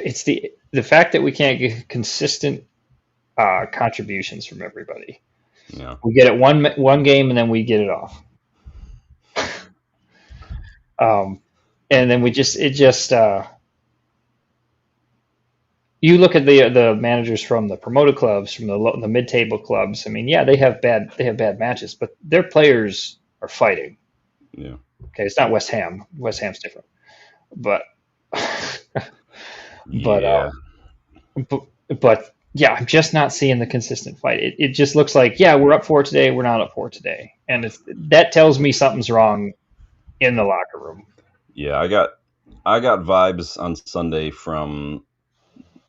It's the fact that we can't get consistent contributions from everybody. Yeah. We get it one game and then we get it off. And then you look at the managers from the promoted clubs, from the mid-table clubs. I mean, yeah, they have bad matches, but their players are fighting. Yeah. Okay, it's not West Ham. West Ham's different, but yeah, I'm just not seeing the consistent fight. It just looks like, yeah, we're up for it today, we're not up for it today, and that tells me something's wrong in the locker room. Yeah, I got vibes on Sunday from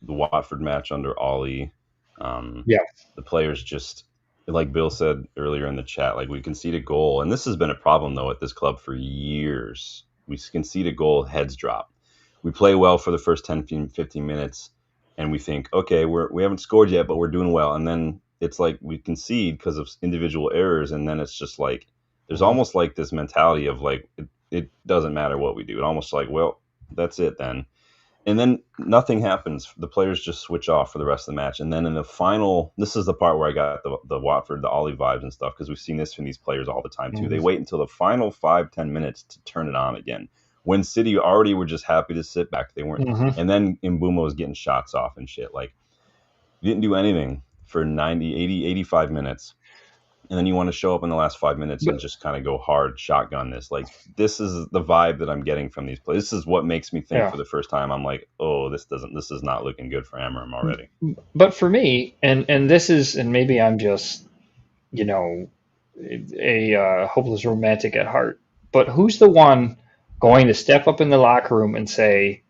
the Watford match under Ollie. The players just, like Bill said earlier in the chat, like we concede a goal, and this has been a problem though at this club for years. We concede a goal, heads drop. We play well for the first 10, 15 minutes, and we think, okay, we haven't scored yet, but we're doing well. And then it's like we concede because of individual errors, and then it's just like there's almost like this mentality of like it doesn't matter what we do. It almost like, well, that's it then. and then nothing happens. The players just switch off for the rest of the match. And then in the final, this is the part where I got the Watford, the Ollie vibes and stuff, because we've seen this from these players all the time too. They Mm-hmm. wait until the final 5-10 minutes to turn it on again. When City already were just happy to sit back, they weren't. Mm-hmm. And then Mbeumo was getting shots off and shit. Like, you didn't do anything for 90, 80, 85 minutes. And then you want to show up in the last 5 minutes and But just kind of go hard shotgun this. Like, this is the vibe that I'm getting from these players. This is what makes me think yeah, for the first time, I'm like, oh, this is not looking good for Amorim already. but for me, and this is, and maybe I'm just, you know, a hopeless romantic at heart. But who's the one going to step up in the locker room and say,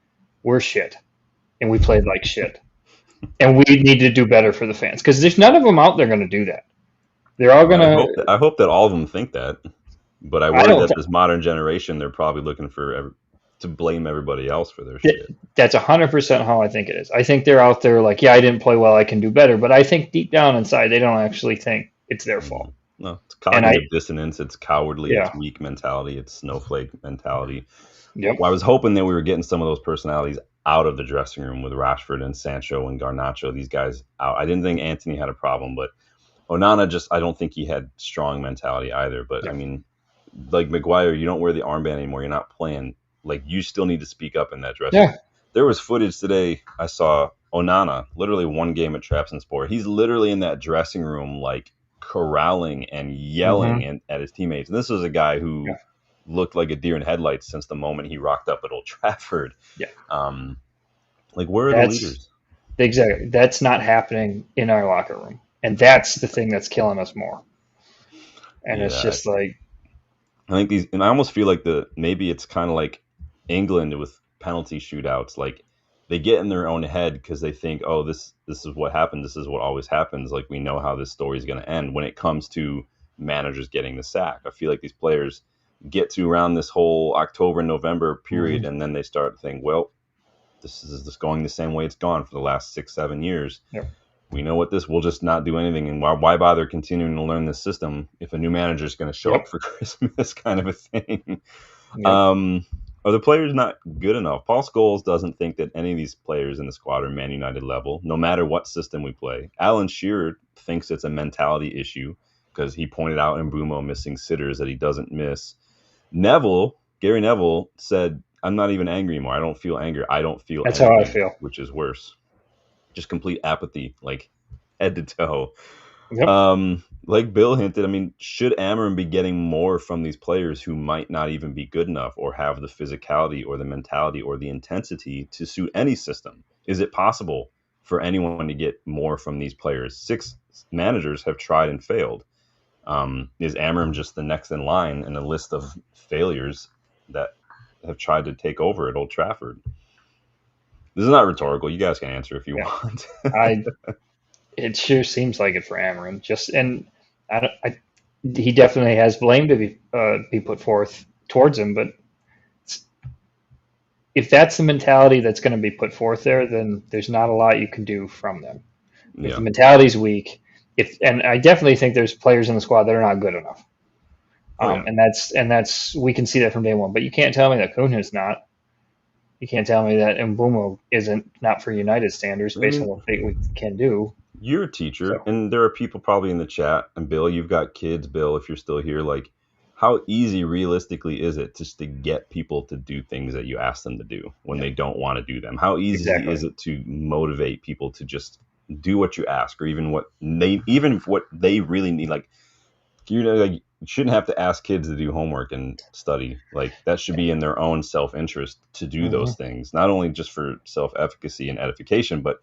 "We're shit, and we played like shit, and we need to do better for the fans"? Because there's none of them out there going to do that. They're all going to. I hope that all of them think that, but I I worry don't. that this modern generation, they're probably looking to blame everybody else for their shit. That's 100% how I think it is. I think they're out there like, yeah, I didn't play well, I can do better. But I think deep down inside, they don't actually think it's their fault. No, it's And I, cognitive dissonance. It's cowardly. It's yeah, weak mentality. It's snowflake mentality. yep, Well, I was hoping that we were getting some of those personalities out of the dressing room with Rashford and Sancho and Garnacho. These guys out. I didn't think Anthony had a problem, but Onana I don't think he had strong mentality either. But I yeah, mean, like Maguire, you don't wear the armband anymore. You're not playing. Like, you still need to speak up in that dressing room. yeah. There was footage today. I saw Onana, literally one game at Traps and Sport. He's literally in that dressing room, like corralling and yelling Mm-hmm. at his teammates. And this was a guy who Yeah, looked like a deer in headlights since the moment he rocked up at Old Trafford. yeah. Um, like, where are the That's leaders? exactly that's not happening in our locker room, and that's the thing that's killing us more. And it's Yeah, just like, I think these, and I almost feel like maybe it's kind of like England with penalty shootouts. Like, they get in their own head because they think, oh, this is what happened. This is what always happens. Like, we know how this story is going to end when it comes to managers getting the sack. I feel like these players get to around this whole October, November period, mm-hmm. and then they start to think, well, this is just going the same way it's gone for the last 6-7 years. Yep, We know what this. We'll just not do anything, and why bother continuing to learn this system if a new manager is going to show up yep, for Christmas, kind of a thing. yep. Um, are the players not good enough? Paul Scholes doesn't think that any of these players in the squad are Man United level, no matter what system we play. Alan Shearer thinks it's a mentality issue because he pointed out in Mbeumo missing sitters that he doesn't miss. Gary Neville said, I'm not even angry anymore. I don't feel anger. I don't feel That's how I anything, feel. which is worse. Just complete apathy, like head to toe. Yep. Like Bill hinted, I mean, should Amorim be getting more from these players who might not even be good enough or have the physicality or the mentality or the intensity to suit any system? Is it possible for anyone to get more from these players? 6 managers have tried and failed. Is Amorim just the next in line in a list of failures that have tried to take over at Old Trafford? This is not rhetorical. You guys can answer if you Yeah. want. I It sure seems like it for Amarin. Just and I, don't, I he definitely has blame to be put forth towards him, but if that's the mentality that's going to be put forth there, then there's not a lot you can do from them. If the Yeah. mentality's weak, if and I definitely think there's players in the squad that are not good enough. Oh yeah. And that's we can see that from day one. But you can't tell me that Cunha's not. You can't tell me that Mbumo isn't not for United standards I based on mean, what we can do. you're a teacher, So and there are people probably in the chat. And Bill, you've got kids. Bill, if you're still here, like, how easy realistically is it just to get people to do things that you ask them to do when yeah, they don't want to do them? How easy exactly. is it to motivate people to just do what you ask, or even what they really need? Like, like, you shouldn't have to ask kids to do homework and study. Like, that should be in their own self-interest to do Hmm. those things, not only just for self-efficacy and edification, but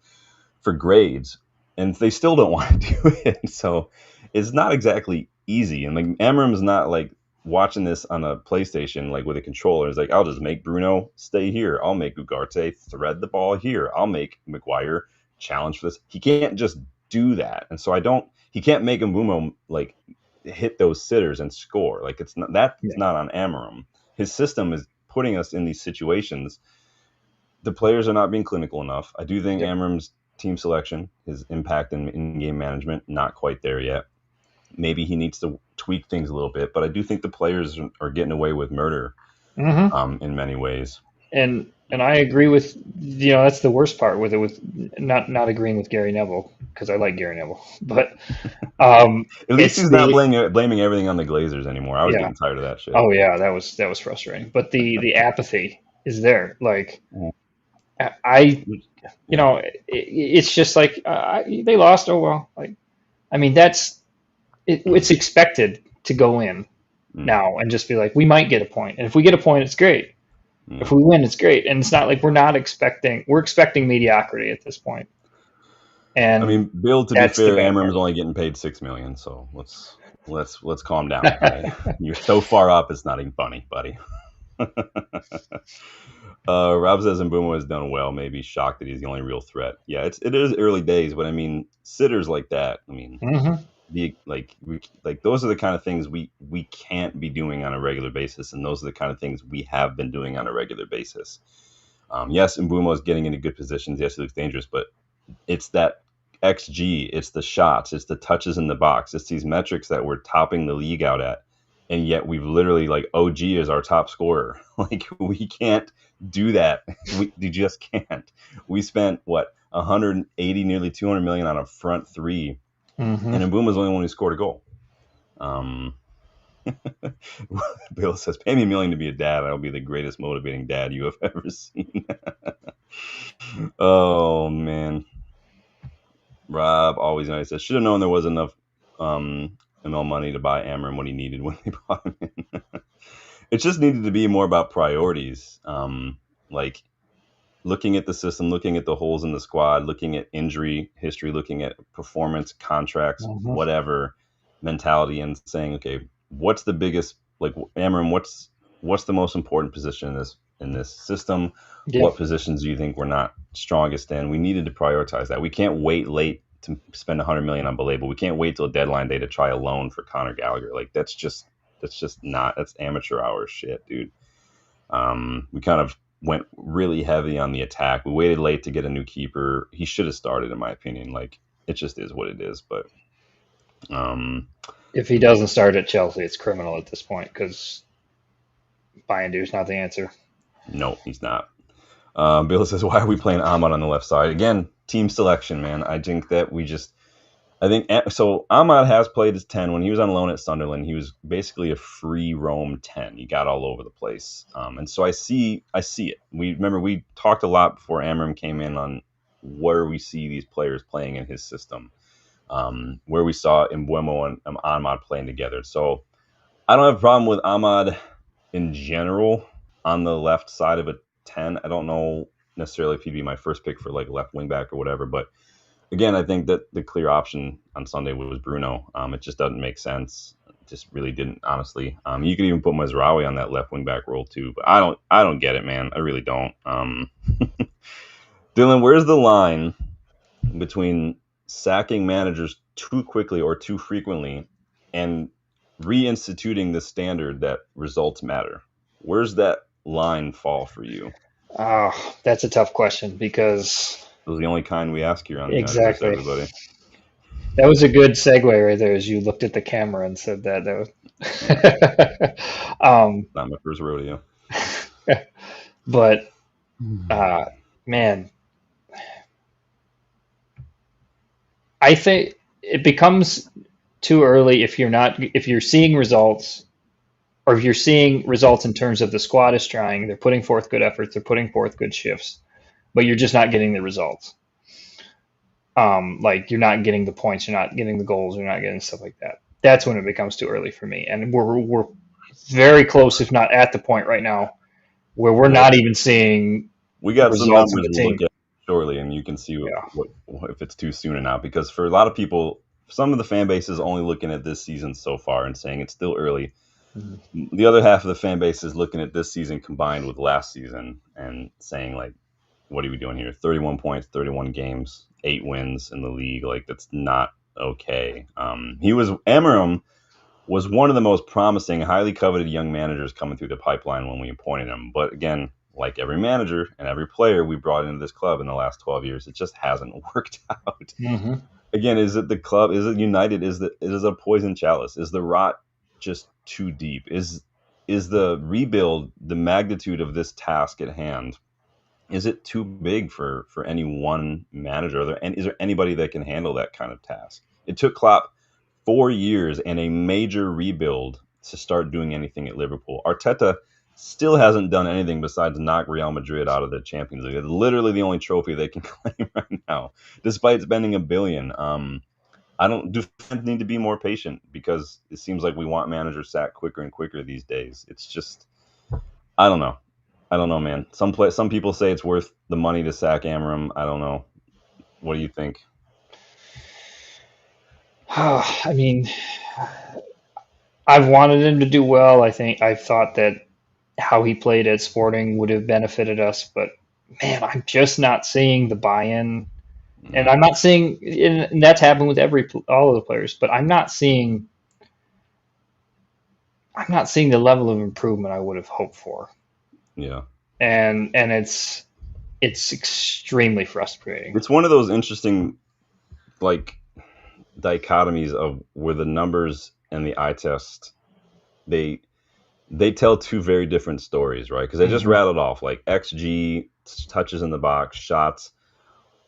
for grades. And they still don't want to do it. So it's not exactly easy. And like, Amarim's not like watching this on a PlayStation, like with a controller. It's like, I'll just make Bruno stay here. I'll make Ugarte thread the ball here. I'll make Maguire challenge for this. He can't just do that. And so he can't make Mbumo like hit those sitters and score. Like, that's Yeah. not on Amarim. His system is putting us in these situations. The players are not being clinical enough. I do think Yep. Amarim's team selection, his impact in game management, not quite there yet. Maybe he needs to tweak things a little bit, but I do think the players are getting away with murder Hmm. in many ways. and I agree with that's the worst part with it, with not agreeing with Gary Neville, because I like Gary Neville, but At least it's he's not the blaming everything on the Glazers anymore. I was yeah. getting tired of that shit. Oh yeah, that was frustrating. But the apathy is there. Like Mm. I, Yeah. it's just like they lost. Oh well. Like I mean, it's expected to go in Mm. now and just be like, we might get a point, and if we get a point, it's great. If Mm. we win, it's great. And it's not like we're expecting mediocrity at this point. I And mean, Bill. To be that's the fair, bad Amram's part. only getting paid $6 million, so let's calm down. Right? You're so far up, it's not even funny, buddy. Rob says Mbuma has done well. Maybe shocked that he's the only real threat. Yeah, it is early days, but I mean, sitters like that. I mean, Hmm. those are the kind of things we can't be doing on a regular basis, and those are the kind of things we have been doing on a regular basis. Yes, Mbuma is getting into good positions. Yes, he looks dangerous, but it's that XG, it's the shots, it's the touches in the box, it's these metrics that we're topping the league out at, and yet we've literally like OG is our top scorer. Like we can't do that. We just can't. We spent what 180, nearly 200 million on a front three, Hmm. and Mbuma's the only one who scored a goal. Bill says, "Pay me $1 million to be a dad. I'll be the greatest motivating dad you have ever seen." Oh man. Rob always nice. I should have known there was enough ML money to buy Amram what he needed when they bought him in. It just needed to be more about priorities. Like looking at the system, looking at the holes in the squad, looking at injury history, looking at performance, contracts, Hmm. whatever mentality, and saying, okay, what's the biggest like Amram, what's the most important position in this system? Yeah. What positions do you think we're not strongest in? We needed to prioritize that. We can't wait late to spend 100 million on Baleba. We can't wait till deadline day to try a loan for Conor Gallagher. Like that's amateur hour shit, dude. We kind of went really heavy on the attack. We waited late to get a new keeper. He should have started, in my opinion. Like it just is what it is. But um, If he doesn't start at Chelsea, it's criminal at this point because Bayern is not the answer. no, he's not. Bill says, "Why are we playing Ahmad on the left side again? Team selection, man. I think that I think so. Ahmad has played as 10 when he was on loan at Sunderland. He was basically a free roam 10. He got all over the place, and so I see it. We talked a lot before Amram came in on where we see these players playing in his system, where we saw Mbeumo and Ahmad playing together. So I don't have a problem with Ahmad in general on the left side of a 10. I don't know necessarily if he'd be my first pick for like left wing back or whatever, but again, I think that the clear option on Sunday was Bruno. It just doesn't make sense. It just really didn't, honestly. You could even put Mazraoui on that left wing back role too, but I don't get it, man. I really don't. Dylan, where's the line between sacking managers too quickly or too frequently and reinstituting the standard that results matter? Where's that line fall for you? Oh, that's a tough question because Those are the only kind we ask here on the Universe, exactly. everybody. That was a good segue right there as you looked at the camera and said that. That was, Not my first rodeo. but uh, man, I think it becomes too early if you're seeing results, or if you're seeing results in terms of the squad is trying, they're putting forth good efforts, they're putting forth good shifts, but you're just not getting the results. Like you're not getting the points, you're not getting the goals, you're not getting stuff like that. That's when it becomes too early for me, and we're very close, if not at the point right now, where we're Well, not even seeing we got some results in numbers the we'll team. look at shortly, and you can see Yeah. if it's too soon or not. Because for a lot of people, some of the fan base is only looking at this season so far and saying it's still early. Mhm. The other half of the fan base is looking at this season combined with last season and saying like, "What are we doing here? 31 points, 31 games, 8 wins in the league. Like that's not okay." Amarim was one of the most promising, highly coveted young managers coming through the pipeline when we appointed him. But again, like every manager and every player we brought into this club in the last 12 years, it just hasn't worked out. Hmm. Again, is it the club? Is it United? Is it a poison chalice? Is the rot just too deep? is the rebuild, the magnitude of this task at hand, is it too big for any one manager? And is there anybody that can handle that kind of task? It took Klopp 4 years and a major rebuild to start doing anything at Liverpool. Arteta still hasn't done anything besides knock Real Madrid out of the Champions League. It's literally the only trophy they can claim right now, despite spending $1 billion. I don't do fans need to be more patient, because it seems like we want managers sacked quicker and quicker these days. It's just, I don't know. I don't know, man. Some people say it's worth the money to sack Amorim. I don't know. What do you think? I mean, I've wanted him to do well. I've thought that how he played at Sporting would have benefited us, but man, I'm just not seeing the buy-in. And I'm not seeing, and that's happened with all of the players, but I'm not seeing the level of improvement I would have hoped for. Yeah. And it's extremely frustrating. It's one of those interesting, like, dichotomies of where the numbers and the eye test, they they tell two very different stories, right? Because I just Hmm. rattled off like XG, touches in the box, shots,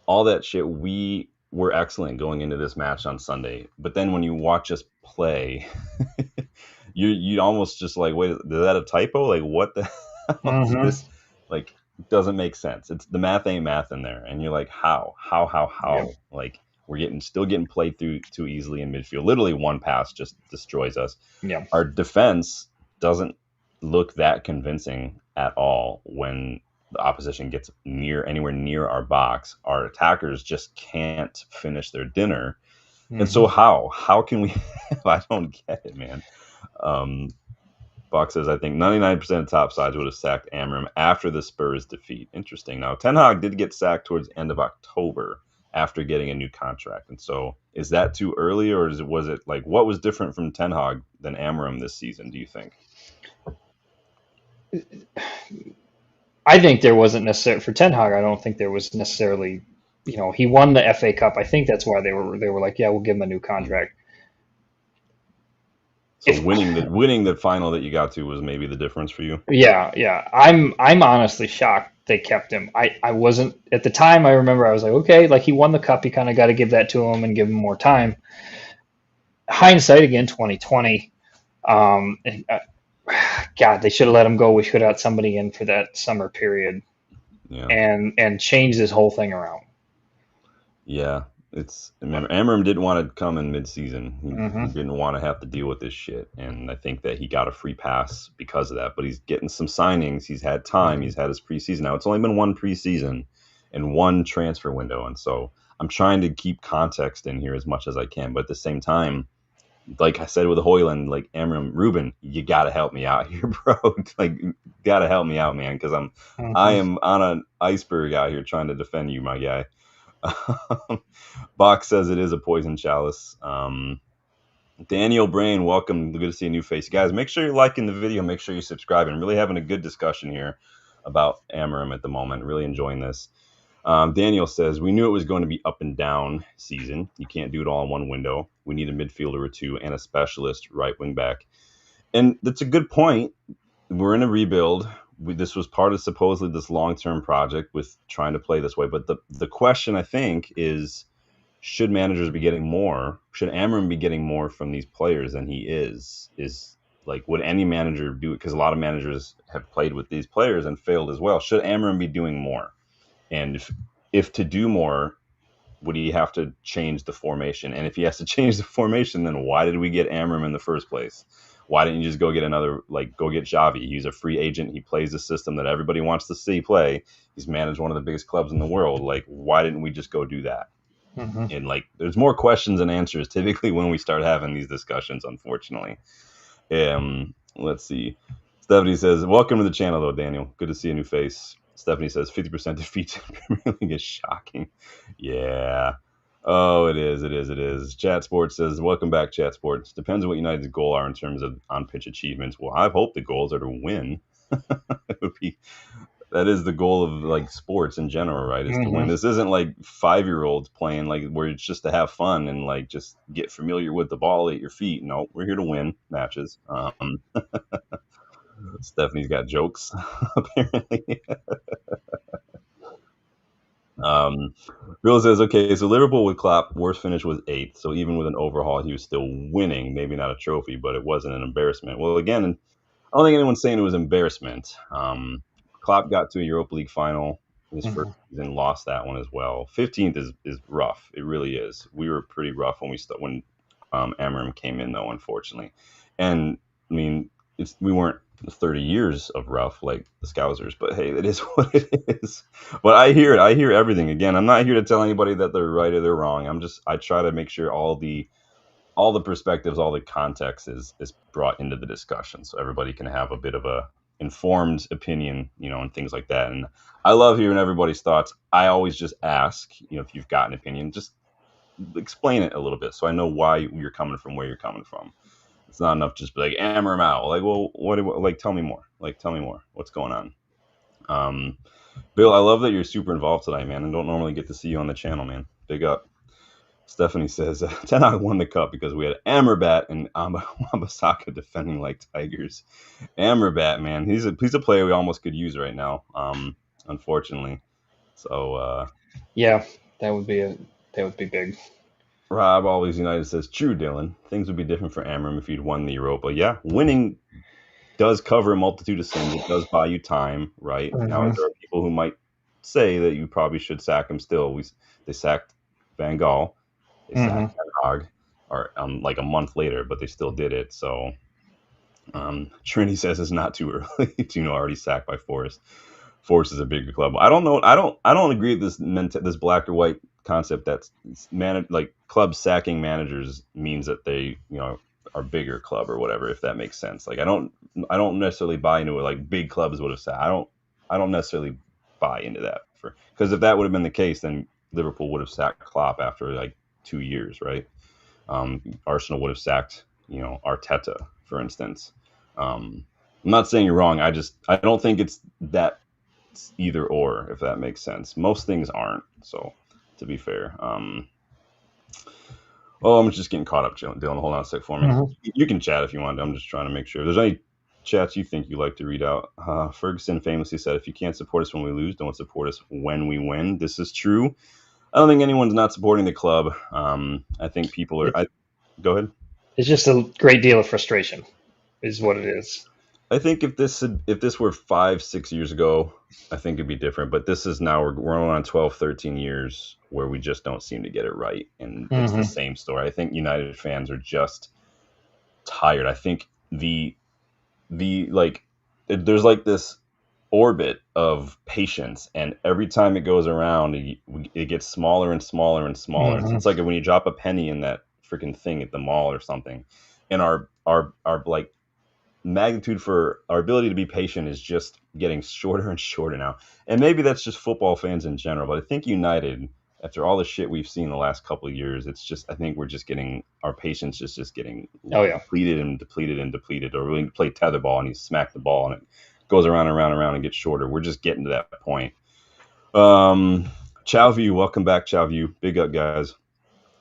all that shit. We were excellent going into this match on Sunday, but then when you watch us play, you almost just like, wait, is that a typo? Like, what the hell is Hmm. this? Like, doesn't make sense. It's the math ain't math in there, and you're like, Yeah. how? Like, we're still getting played through too easily in midfield. Literally, one pass just destroys us. Yeah. Our defense doesn't look that convincing at all when the opposition gets anywhere near our box. Our attackers just can't finish their dinner. And so Hmm. how can we I don't get it, man. Um Fox says, I think 99% of top sides would have sacked Amorim after the Spurs defeat. Interesting. Now, Ten Hag did get sacked towards the end of October after getting a new contract. And so is that too early, or was it like, what was different from Ten Hag than Amorim this season, do you think? I think there wasn't necessarily for Ten Hag. I don't think there was necessarily, he won the FA Cup. I think that's why they were like, yeah, we'll give him a new contract. So If winning the final that you got to was maybe the difference for you. Yeah, yeah, I'm honestly shocked they kept him. I wasn't at the time. I remember I was like, okay, like he won the cup, you kind of got to give that to him and give him more time. Hindsight again, 2020. And, God, they should have let him go. We should have had somebody in for that summer period Yeah. and change this whole thing around. Yeah, it's remember Amram didn't want to come in mid-season. He Hmm. didn't want to have to deal with this shit, and I think that he got a free pass because of that. But he's getting some signings. He's had time. Hmm. He's had his preseason. Now it's only been one preseason and one transfer window, and so I'm trying to keep context in here as much as I can. But at the same time, like I said with Hoyland, like Amram, Ruben, you gotta help me out here, bro. Like, gotta help me out, man, because I Hmm. am on an iceberg out here trying to defend you, my guy. Bach says it is a poison chalice. Daniel Brain, welcome. Good to see a new face. Guys, make sure you're liking the video. Make sure you're subscribing. Really having a good discussion here about Amarim at the moment. Really enjoying this. Daniel says, we knew it was going to be up and down season. You can't do it all in one window. We need a midfielder or two and a specialist right wing back. And that's a good point. We're in a rebuild. This was part of supposedly this long-term project with trying to play this way. But the question, I think, is, should managers be getting more? Should Amram be getting more from these players than he is? Is like, would any manager do it? Because a lot of managers have played with these players and failed as well. Should Amram be doing more? And if to do more, would he have to change the formation? And if he has to change the formation, then why did we get Amram in the first place? Why didn't you just go get another, like, go get Xavi? He's a free agent. He plays a system that everybody wants to see play. He's managed one of the biggest clubs in the world. Like, why didn't we just go do that? Hmm. And like, there's more questions than answers typically when we start having these discussions, unfortunately. Let's see. Stephanie says, welcome to the channel, though, Daniel. Good to see a new face. Stephanie says 50% defeats in Premier League is shocking. Yeah. Oh, it is. It is. It is. Chat Sports says, welcome back, Chat Sports. Depends on what United's goal are in terms of on pitch achievements. Well, I hope the goals are to win. It would be, that is the goal of like sports in general, right? Is to win. Hmm. This isn't like 5-year-olds playing like where it's just to have fun and like just get familiar with the ball at your feet. No, we're here to win matches. Stephanie's got jokes, apparently. Um, Bill says, okay, so Liverpool with Klopp, worst finish was 8th. So even with an overhaul, he was still winning. Maybe not a trophy, but it wasn't an embarrassment. Well, again, I don't think anyone's saying it was embarrassment. Klopp got to a Europa League final his first Mm-hmm. season, lost that one as well. 15th is rough. It really is. We were pretty rough when Amorim came in, though, unfortunately. And I mean, we weren't 30 years of rough like the Scousers, but hey, it is what it is. But I hear it. I hear everything. Again, I'm not here to tell anybody that they're right or they're wrong. I try to make sure all the perspectives, all the context is brought into the discussion, so everybody can have a bit of a informed opinion, and things like that. And I love hearing everybody's thoughts. I always just ask, if you've got an opinion, just explain it a little bit so I know why you're coming from where you're coming from. It's not enough just be like hammer him out. Like, well, like tell me more. Like, tell me more. What's going on? Um, Bill, I love that you're super involved tonight, man, and don't normally get to see you on the channel, man. Big up. Stephanie says Ten Hag won the cup because we had Amrabat and Wambasaka defending like tigers. Amrabat, man, he's a player we almost could use right now, unfortunately. So Yeah, that would be big. Rob Always United says, true, Dylan. Things would be different for Amram if he'd won the Europa. Yeah, winning does cover a multitude of sins. It does buy you time, right? Now, Mm-hmm. there are people who might say that you probably should sack him still. They sacked Van Gaal. They Mm-hmm. sacked Ten Hag, or like a month later, but they still did it. So Trinity says it's not too early to already sacked by Forest. Forest is a bigger club. I don't know. I don't agree with this black or white concept that's like clubs sacking managers means that they are bigger club or whatever, if that makes sense. Like I don't necessarily buy into it like big clubs would have said. I don't necessarily buy into that because if that would have been the case, then Liverpool would have sacked Klopp after like 2 years, right? Arsenal would have sacked Arteta, for instance. I'm not saying you're wrong. I don't think it's that either or, if that makes sense. Most things aren't. So, to be fair, oh, I'm just getting caught up, Dylan. Hold on a sec for me. Mm-hmm. You can chat if you want. I'm just trying to make sure. If there's any chats you think you like to read out. Ferguson famously said, "If you can't support us when we lose, don't support us when we win." This is true. I don't think anyone's not supporting the club. I think people are. Go ahead. It's just a great deal of frustration, is what it is. I think if this were 5, 6 years ago, I think it'd be different. But this is now we're on 12, 13 years where we just don't seem to get it right, and it's the Mm-hmm. same story. I think United fans are just tired. I think the like there's like this orbit of patience, and every time it goes around, it gets smaller and smaller and smaller. Mm-hmm. It's like when you drop a penny in that freaking thing at the mall or something, and our like magnitude for our ability to be patient is just getting shorter and shorter now. And maybe that's just football fans in general, but I think United, after all the shit we've seen the last couple of years, it's just I think we're just getting our patience just getting Oh yeah. depleted and depleted and depleted. Or we play tetherball and you smack the ball and it goes around and around and around and gets shorter. We're just getting to that point. Chow View, welcome back, Chow View. Big up, guys.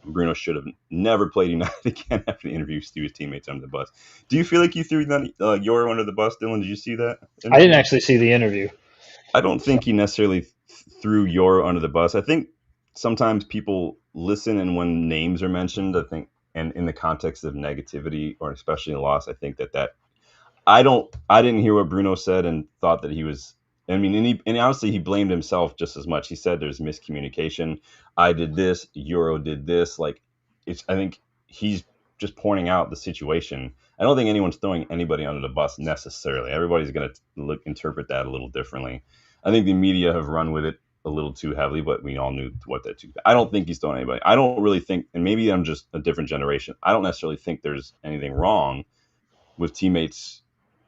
Bruno should have never played United again after the interview. Threw his teammates under the bus. Do you feel like you threw Euro under the bus, Dylan? Did you see that I didn't interview? actually see the interview. I don't So. think he necessarily threw Euro under the bus. I think sometimes people listen, and when names are mentioned, I think, and in the context of negativity or especially a loss, I think that I didn't hear what Bruno said and thought that he was. I mean, and honestly, he blamed himself just as much. He said there's miscommunication. I did this. Euro did this. Like, I think he's just pointing out the situation. I don't think anyone's throwing anybody under the bus necessarily. Everybody's going to interpret that a little differently. I think the media have run with it a little too heavily, but we all knew what that too. I don't think he's throwing anybody. I don't really think, and maybe I'm just a different generation. I don't necessarily think there's anything wrong with teammates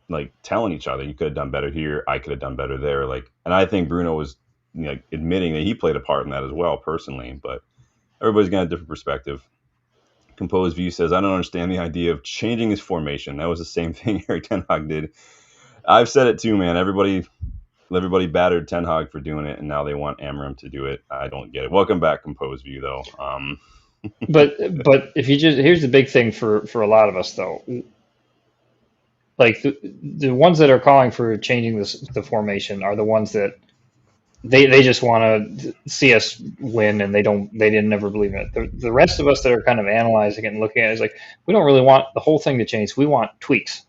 like telling each other you could have done better here, I could have done better there. Like, and I think Bruno was admitting that he played a part in that as well personally. But everybody's got a different perspective. Composed View says, I don't understand the idea of changing his formation. That was the same thing Eric Ten Hag did. I've said it too, man. Everybody battered Ten Hag for doing it, and now they want Amorim to do it. I don't get it. Welcome back, Composed View, though. But if you just here's the big thing for a lot of us though. like the ones that are calling for changing the formation are the ones that they just want to see us win, and they didn't never believe in it. The rest of us that are kind of analyzing it and looking at it is like, we don't really want the whole thing to change. We want tweaks.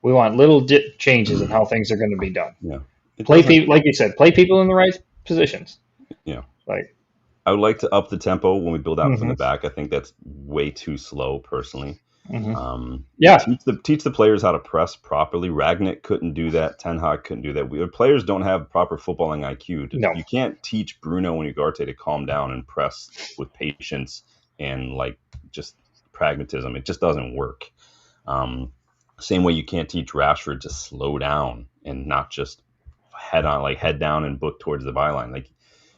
We want little changes in how things are going to be done. Yeah, it Play doesn't. people, like you said, play people in the right positions. Yeah, Like, I would like to up the tempo when we build out from hmm the back. I think that's way too slow, personally. hmm Um, yeah, teach the players how to press properly. Ragnick couldn't do that. Ten Hag couldn't do that. Players don't have proper footballing IQ. no, You can't teach Bruno and Ugarte to calm down and press with patience and like just pragmatism. It just doesn't work. Um, Same way you can't teach Rashford to slow down and not just head down and book towards the byline. Like,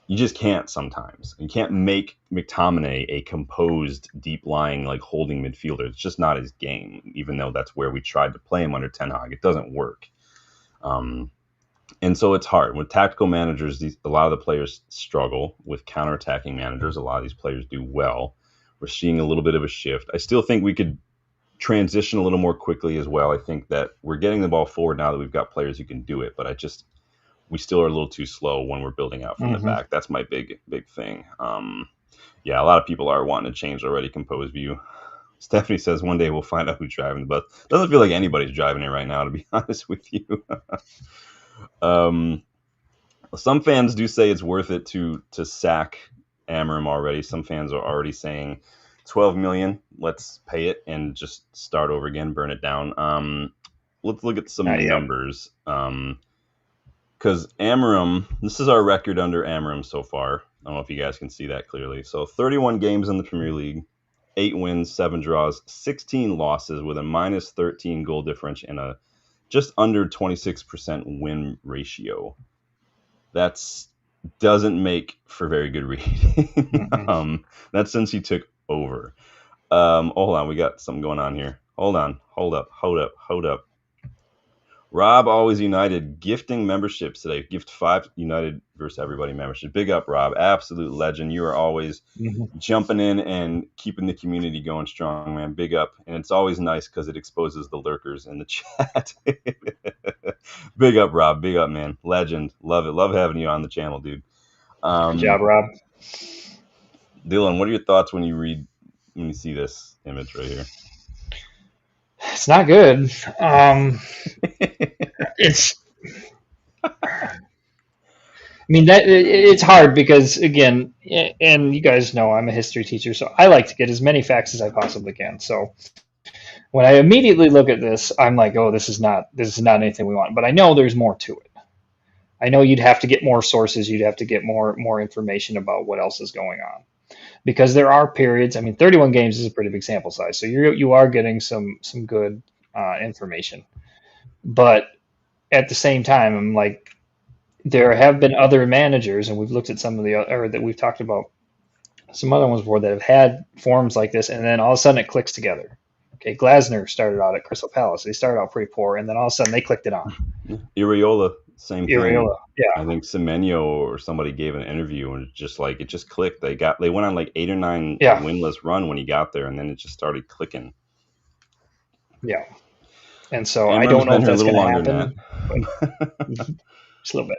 you just can't sometimes. You can't make McTominay a composed, deep lying, like holding midfielder. It's just not his game, even though that's where we tried to play him under Ten Hag. It doesn't work. Um, and so it's hard. With tactical managers, a lot of the players struggle. With counterattacking managers, a lot of these players do well. We're seeing a little bit of a shift. I still think we could transition a little more quickly as well. I think that we're getting the ball forward now that we've got players who can do it, but we still are a little too slow when we're building out from the hmm back. That's my big thing. Yeah, a lot of people are wanting to change the already composed view. Stephanie says one day we'll find out who's driving the bus. Doesn't feel like anybody's driving it right now, to be honest with you. um, some fans do say it's worth it to sack Amorim already. Some fans are already saying 12 million, let's pay it and just start over again, burn it down. Let's look at not some yet. numbers. Because Amorim, this is our record under Amorim so far. I don't know if you guys can see that clearly. So 31 games in the Premier League, 8 wins, 7 draws, 16 losses with a minus 13 goal differential and a just under 26% win ratio. That's doesn't make for very good reading. Mm-mm. That's since he took over. Hold on, we got something going on here. Hold on, hold up. Rob Always United gifting memberships today. Gift 5 United versus Everybody membership. Big up, Rob. Absolute legend. You are always hmm jumping in and keeping the community going strong, man. Big up. And it's always nice because it exposes the lurkers in the chat. Big up, Rob. Big up, man. Legend. Love it. Love having you on the channel, dude. Good job, Um, Rob. Dylan, what are your thoughts when you see this image right here? It's not good. It's. I mean, that it's hard because, again, and you guys know I'm a history teacher, so I like to get as many facts as I possibly can. So when I immediately look at this, I'm like, oh, this is not anything we want. But I know there's more to it. I know you'd have to get more sources, you'd have to get more information about what else is going on, because there are periods. I mean, 31 games is a pretty big sample size, so you are getting some good information. But at the same time, I'm like, there have been other managers, and we've looked at some of the or that we've talked about some other ones before that have had forms like this, and then all of a sudden it clicks together. Okay, Glasner started out at Crystal Palace. They started out pretty poor, and then all of a sudden they clicked it on. Iriola, same thing. Iriola, yeah, I think Semenyo or somebody gave an interview and it just clicked. They went on like 8 or 9 yeah, winless run when he got there, and then it just started clicking. yeah. And so I Amram's don't know been if here a that's little going to longer than happen, but that. just a little bit.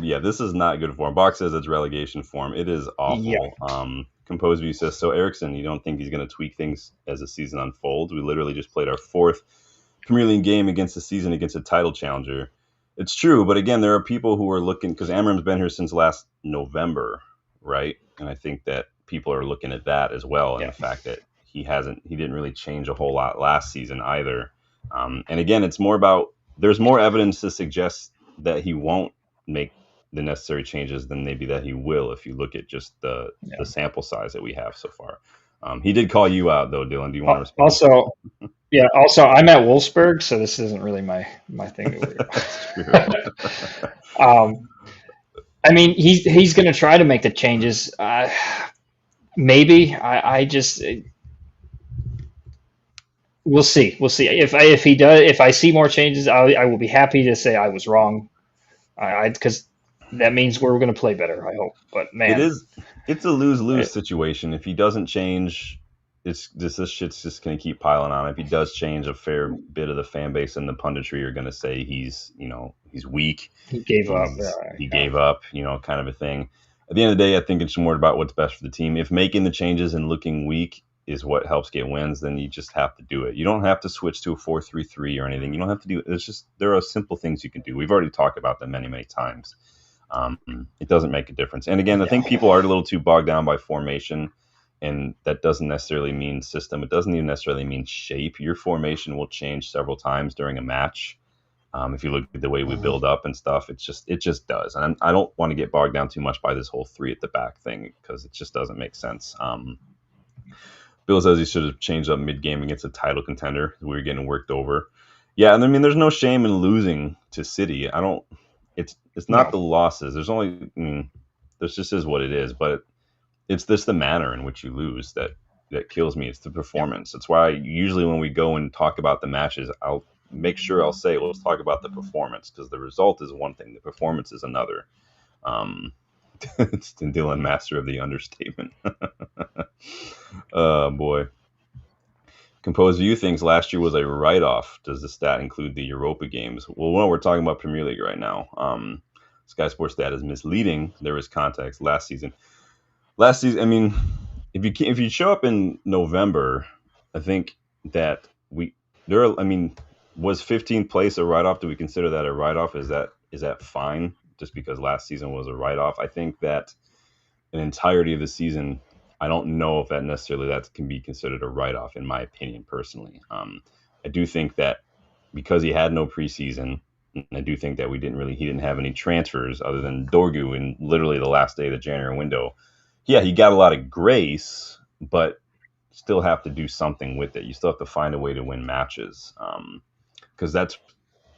Yeah, this is not good form. Box says it's relegation form. It is Yeah, awful. Composed View says, so Ericsson, you don't think he's going to tweak things as the season unfolds? We literally just played our 4th Premier League game against the season against a title challenger. It's true, but again, there are people who are looking, because Amram's been here since last November, right? And I think that people are looking at that as well, and yeah, the fact that he didn't really change a whole lot last season either. And again, it's more about, there's more evidence to suggest that he won't make the necessary changes than maybe that he will, if you look at just the yeah. sample size that we have so far. He did call you out though, Dylan. Do you want to respond? Also, yeah. Also, I'm at Wolfsburg, so this isn't really my thing to worry That's true. about. I mean, he's going to try to make the changes. Maybe I just we'll see. We'll see if he does. If I see more changes, I will be happy to say I was wrong. Because that means we're going to play better. I hope. But man, It's a lose-lose it, situation. If he doesn't change, this shit's just gonna keep piling on. If he does change, a fair bit of the fan base and the punditry are gonna say he's weak. He gave up. He Yeah. gave up, kind of a thing. At the end of the day, I think it's more about what's best for the team. If making the changes and looking weak is what helps get wins, then you just have to do it. You don't have to switch to a 4-3-3 or anything. You don't have to do it. It's just there are simple things you can do. We've already talked about them many, many times. It doesn't make a difference. And again, I think people are a little too bogged down by formation, and that doesn't necessarily mean system. It doesn't even necessarily mean shape. Your formation will change several times during a match. If you look at the way we build up and stuff, it just does. And I don't want to get bogged down too much by this whole 3 at the back thing because it just doesn't make sense. Bill says he should have changed up mid-game against a title contender. We were getting worked over. Yeah, and I mean, there's no shame in losing to City. It's not the losses. This just is what it is. But it's the manner in which you lose that kills me. It's the performance. That's why usually when we go and talk about the matches, I'll make sure I'll say, let's talk about the performance, because the result is one thing, the performance is another. It's Dylan, master of the understatement. Oh boy. Composer you thinks last year was a write-off. Does the stat include the Europa games? Well, we're talking about Premier League right now. Sky Sports stat is misleading. There is context. Last season, I mean, if you show up in November, I think that was 15th place a write-off? Do we consider that a write-off? Is that fine? Just because last season was a write-off? I think that an entirety of the season, I don't know if that can be considered a write-off, in my opinion, personally. I do think that because he had no preseason, and I do think that he didn't have any transfers other than Dorgu in literally the last day of the January window. Yeah, he got a lot of grace, but still have to do something with it. You still have to find a way to win matches, because that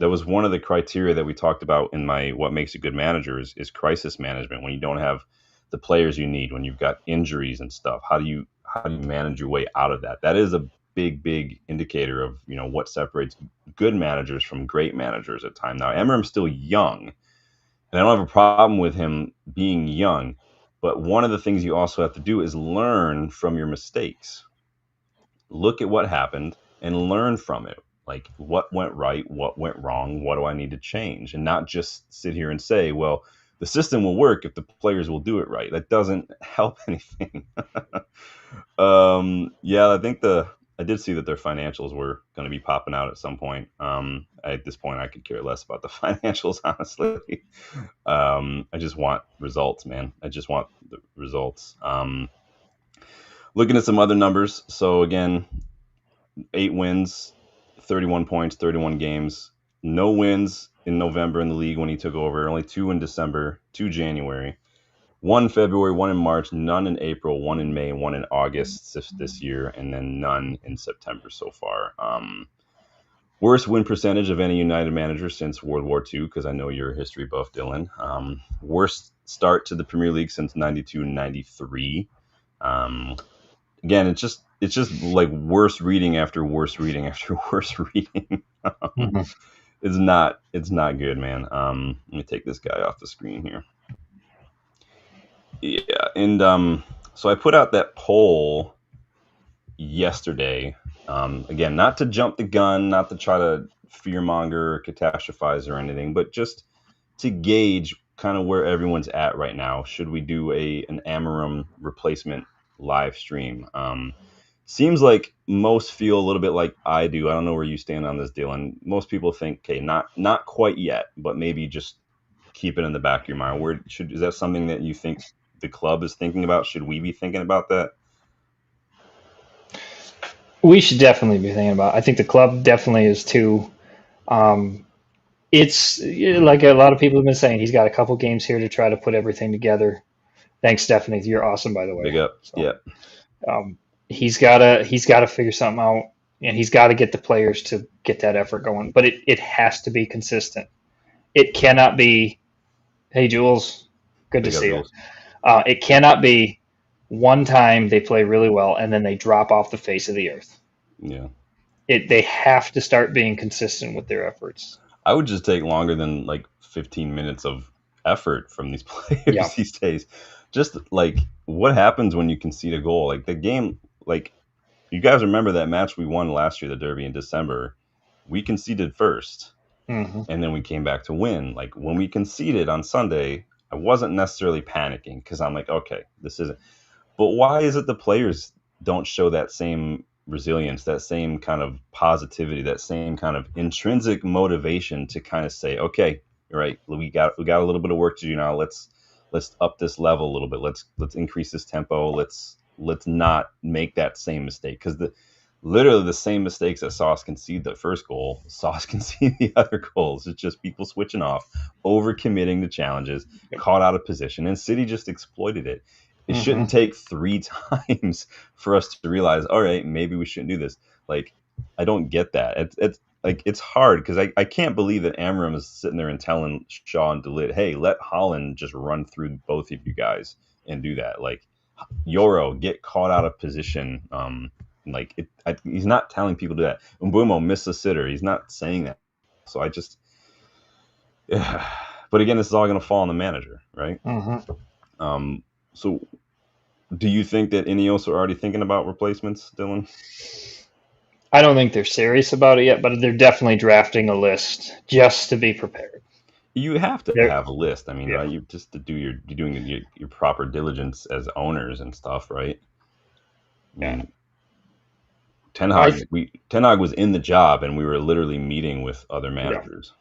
was one of the criteria that we talked about in my What Makes a Good Manager is crisis management. When you don't have the players you need, when you've got injuries and stuff, how do you manage your way out of that? That is a big indicator of what separates good managers from great managers at times. Now, Amorim's still young, and I don't have a problem with him being young, but one of the things you also have to do is learn from your mistakes. Look at what happened and learn from it. Like, what went right, what went wrong, what do I need to change? And not just sit here and say, well, the system will work if the players will do it right. That doesn't help anything. Yeah, I did see that their financials were going to be popping out at some point. At this point, I could care less about the financials, honestly. I just want results, man. I just want the results. Looking at some other numbers. So again, 8 wins, 31 points, 31 games. No wins in November in the league when he took over. Only 2 in December, 2 January. 1 February, 1 in March, none in April, 1 in May, 1 in August this year, and then none in September so far. Worst win percentage of any United manager since World War II, because I know you're a history buff, Dylan. Worst start to the Premier League since 92-93. Again, it's just like worse reading after worse reading after worse reading. It's not good, man. Let me take this guy off the screen here. Yeah, and so I put out that poll yesterday. Again, not to jump the gun, not to try to fearmonger or catastrophize or anything, but just to gauge kind of where everyone's at right now. Should we do an Amorim replacement live stream? Seems like most feel a little bit like I do. I don't know where you stand on this, Dylan. Most people think, okay, not quite yet, but maybe just keep it in the back of your mind. Is that something that you think the club is thinking about? Should we be thinking about that? We should definitely be thinking about it. I think the club definitely is too. It's like a lot of people have been saying, he's got a couple games here to try to put everything together. Thanks, Stephanie. You're awesome, by the way. Big up. So, yeah. He's gotta figure something out, and he's got to get the players to get that effort going. But it has to be consistent. It cannot be, hey, Jules, good to see you. It cannot be one time they play really well and then they drop off the face of the earth. Yeah. They have to start being consistent with their efforts. I would just take longer than like 15 minutes of effort from these players these days. Just like, what happens when you concede a goal? Like the game, like you guys remember that match we won last year, the Derby in December? We conceded first, Hmm. and then we came back to win. Like when we conceded on Sunday, I wasn't necessarily panicking because I'm like, okay, this isn't. But why is it the players don't show that same resilience, that same kind of positivity, that same kind of intrinsic motivation to kind of say, okay, you're right, we got a little bit of work to do now. Let's up this level a little bit. Let's increase this tempo. Let's not make that same mistake because the literally the same mistakes that saw us concede the first goal saw us concede the other goals. It's just people switching off, overcommitting to challenges, Yep. caught out of position, and City just exploited it. It Hmm. shouldn't take 3 times for us to realize, all right, maybe we shouldn't do this. Like, I don't get that. It's like it's hard because I can't believe that Amorim is sitting there and telling Shaw and DeLitt, hey, let Holland just run through both of you guys and do that. Like, Yoro, get caught out of position. He's not telling people to do that. Mbumo, miss a sitter. He's not saying that. So I just, yeah. But again, this is all going to fall on the manager, right? Hmm. Um, so do you think that Ineos are already thinking about replacements, Dylan? I don't think they're serious about it yet, but they're definitely drafting a list just to be prepared. You have to They're, have a list. I mean, yeah, right? You just to do you're doing your proper diligence as owners and stuff, right? I yeah. mean, I th- Ten Hag was in the job, and we were literally meeting with other yeah. managers.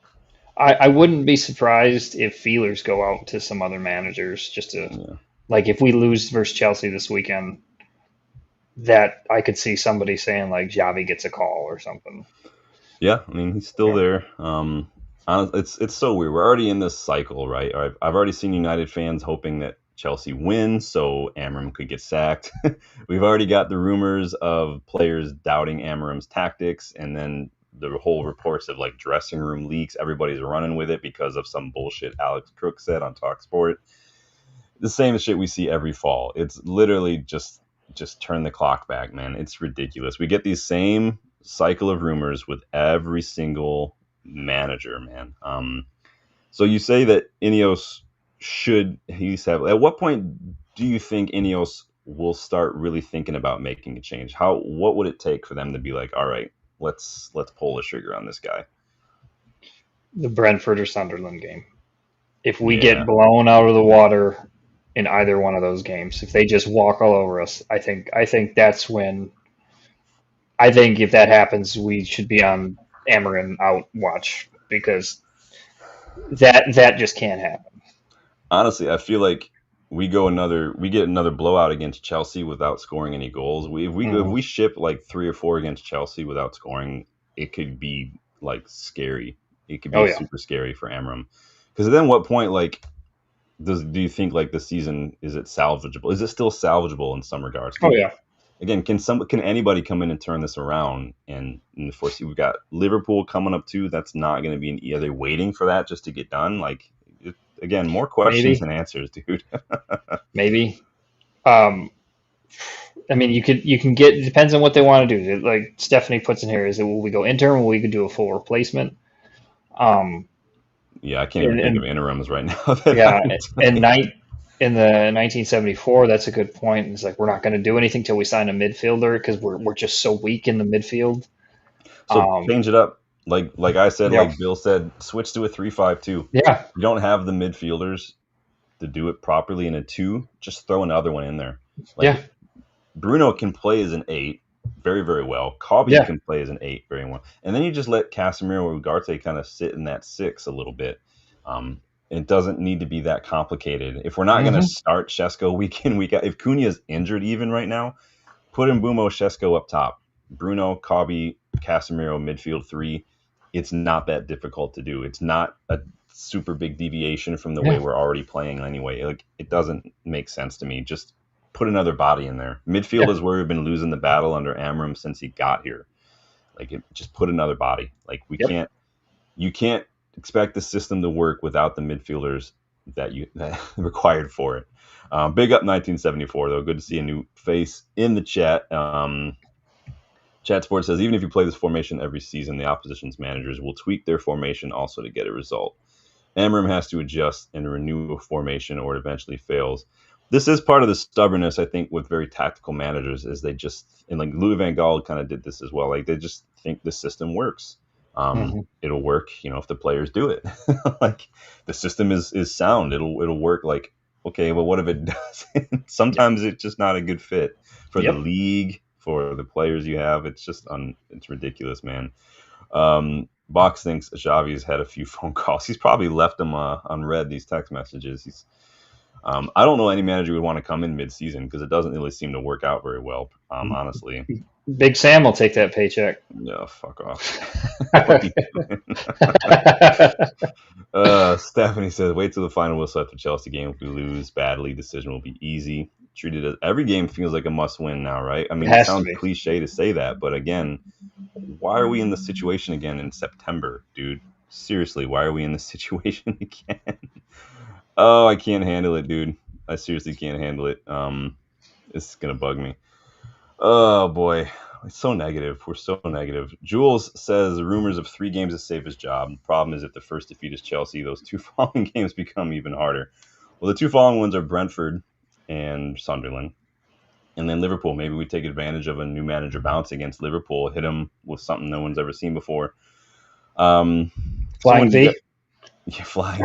I wouldn't be surprised if feelers go out to some other managers just to Yeah, like if we lose versus Chelsea this weekend, that I could see somebody saying like Javi gets a call or something. yeah. I mean, he's still Yeah. there. It's so weird. We're already in this cycle, right? I've already seen United fans hoping that Chelsea wins so Amorim could get sacked. We've already got the rumors of players doubting Amorim's tactics, and then the whole reports of like dressing room leaks. Everybody's running with it because of some bullshit Alex Crook said on Talksport. The same shit we see every fall. It's literally just turn the clock back, man. It's ridiculous. We get these same cycle of rumors with every single manager, man. So you say that Ineos should he's have. At what point do you think Ineos will start really thinking about making a change? What would it take for them to be like, all right, let's pull the trigger on this guy? The Brentford or Sunderland game. If we get Yeah, blown out of the water in either one of those games, if they just walk all over us, I think that's when I think if that happens, we should be on Amarin out watch because that just can't happen. honestly, I feel like we get another blowout against Chelsea without scoring any goals. If Hmm. we ship like 3 or 4 against Chelsea without scoring, it could be like scary. It could Oh be yeah, super scary for Amram. Because then what point like do you think like the season is it salvageable? Is it still salvageable in some regards? oh yeah. Can anybody come in and turn this around? And in the foresee, we've got Liverpool coming up too. That's not going to be an are they waiting for that just to get done? Like again, more questions Maybe, than answers, dude. maybe. Um, I mean, you can get it depends on what they want to do. Like Stephanie puts in here, is it will we go interim? Will we could do a full replacement? Um, Yeah, I can't even think of and interims right now that I yeah, would and take. in the 1974, that's a good point. It's like we're not going to do anything till we sign a midfielder because we're just so weak in the midfield. So change it up. Like I said, Yeah, like Bill said, switch to a 3-5-2. yeah, You don't have the midfielders to do it properly in a two. Just throw another one in there. yeah, Like Bruno can play as an eight very, very well. Cobby yeah. can play as an eight very well. And then you just let Casemiro or Ugarte kind of sit in that six a little bit. Um, it doesn't need to be that complicated. If we're not going to Hmm. start Shesko week in, week out, if Cunha's injured even right now, put Mbumo Shesko up top. Bruno, Cobby, Casemiro, midfield three. It's not that difficult to do. It's not a super big deviation from the way Yeah, we're already playing anyway. Like it doesn't make sense to me. Just put another body in there. Midfield yeah, is where we've been losing the battle under Amram since he got here. Just put another body. Like yep. you can't expect the system to work without the midfielders that required for it. Big up 1974 though. Good to see a new face in the chat. Chat Sports says even if you play this formation every season, the opposition's managers will tweak their formation also to get a result. Amram has to adjust and renew a formation or it eventually fails. This is part of the stubbornness, I think, with very tactical managers, is they just, and like Louis Van Gaal kind of did this as well. Like they just think the system works. Mm-hmm. It'll work, if the players do it. Like the system is sound. It'll work. Like, okay, well, what if it doesn't? Yep. Sometimes it's just not a good fit for the Yep. league, for the players you have. It's just it's ridiculous, man. Box thinks Xavi's had a few phone calls. He's probably left them unread, these text messages. I don't know any manager would want to come in mid-season because it doesn't really seem to work out very well. Honestly, Big Sam will take that paycheck. no, fuck off. What are you doing? Stephanie says, "Wait till the final whistle at the Chelsea game. If we lose badly, decision will be easy. Treated as every game feels like a must-win now, right? I It mean, it has to sounds be. cliche to say that, but again, why are we in this situation again in September, dude? Seriously, why are we in this situation again? Oh, I can't handle it, dude. I seriously can't handle it. It's gonna bug me. Oh boy, it's so negative. We're so negative. Jules says rumors of 3 games to save his job. The problem is if the first defeat is Chelsea, those 2 following games become even harder. Well, the 2 following ones are Brentford and Sunderland. And then Liverpool. Maybe we take advantage of a new manager bounce against Liverpool, hit them with something no one's ever seen before. Flying V. Yeah, flying.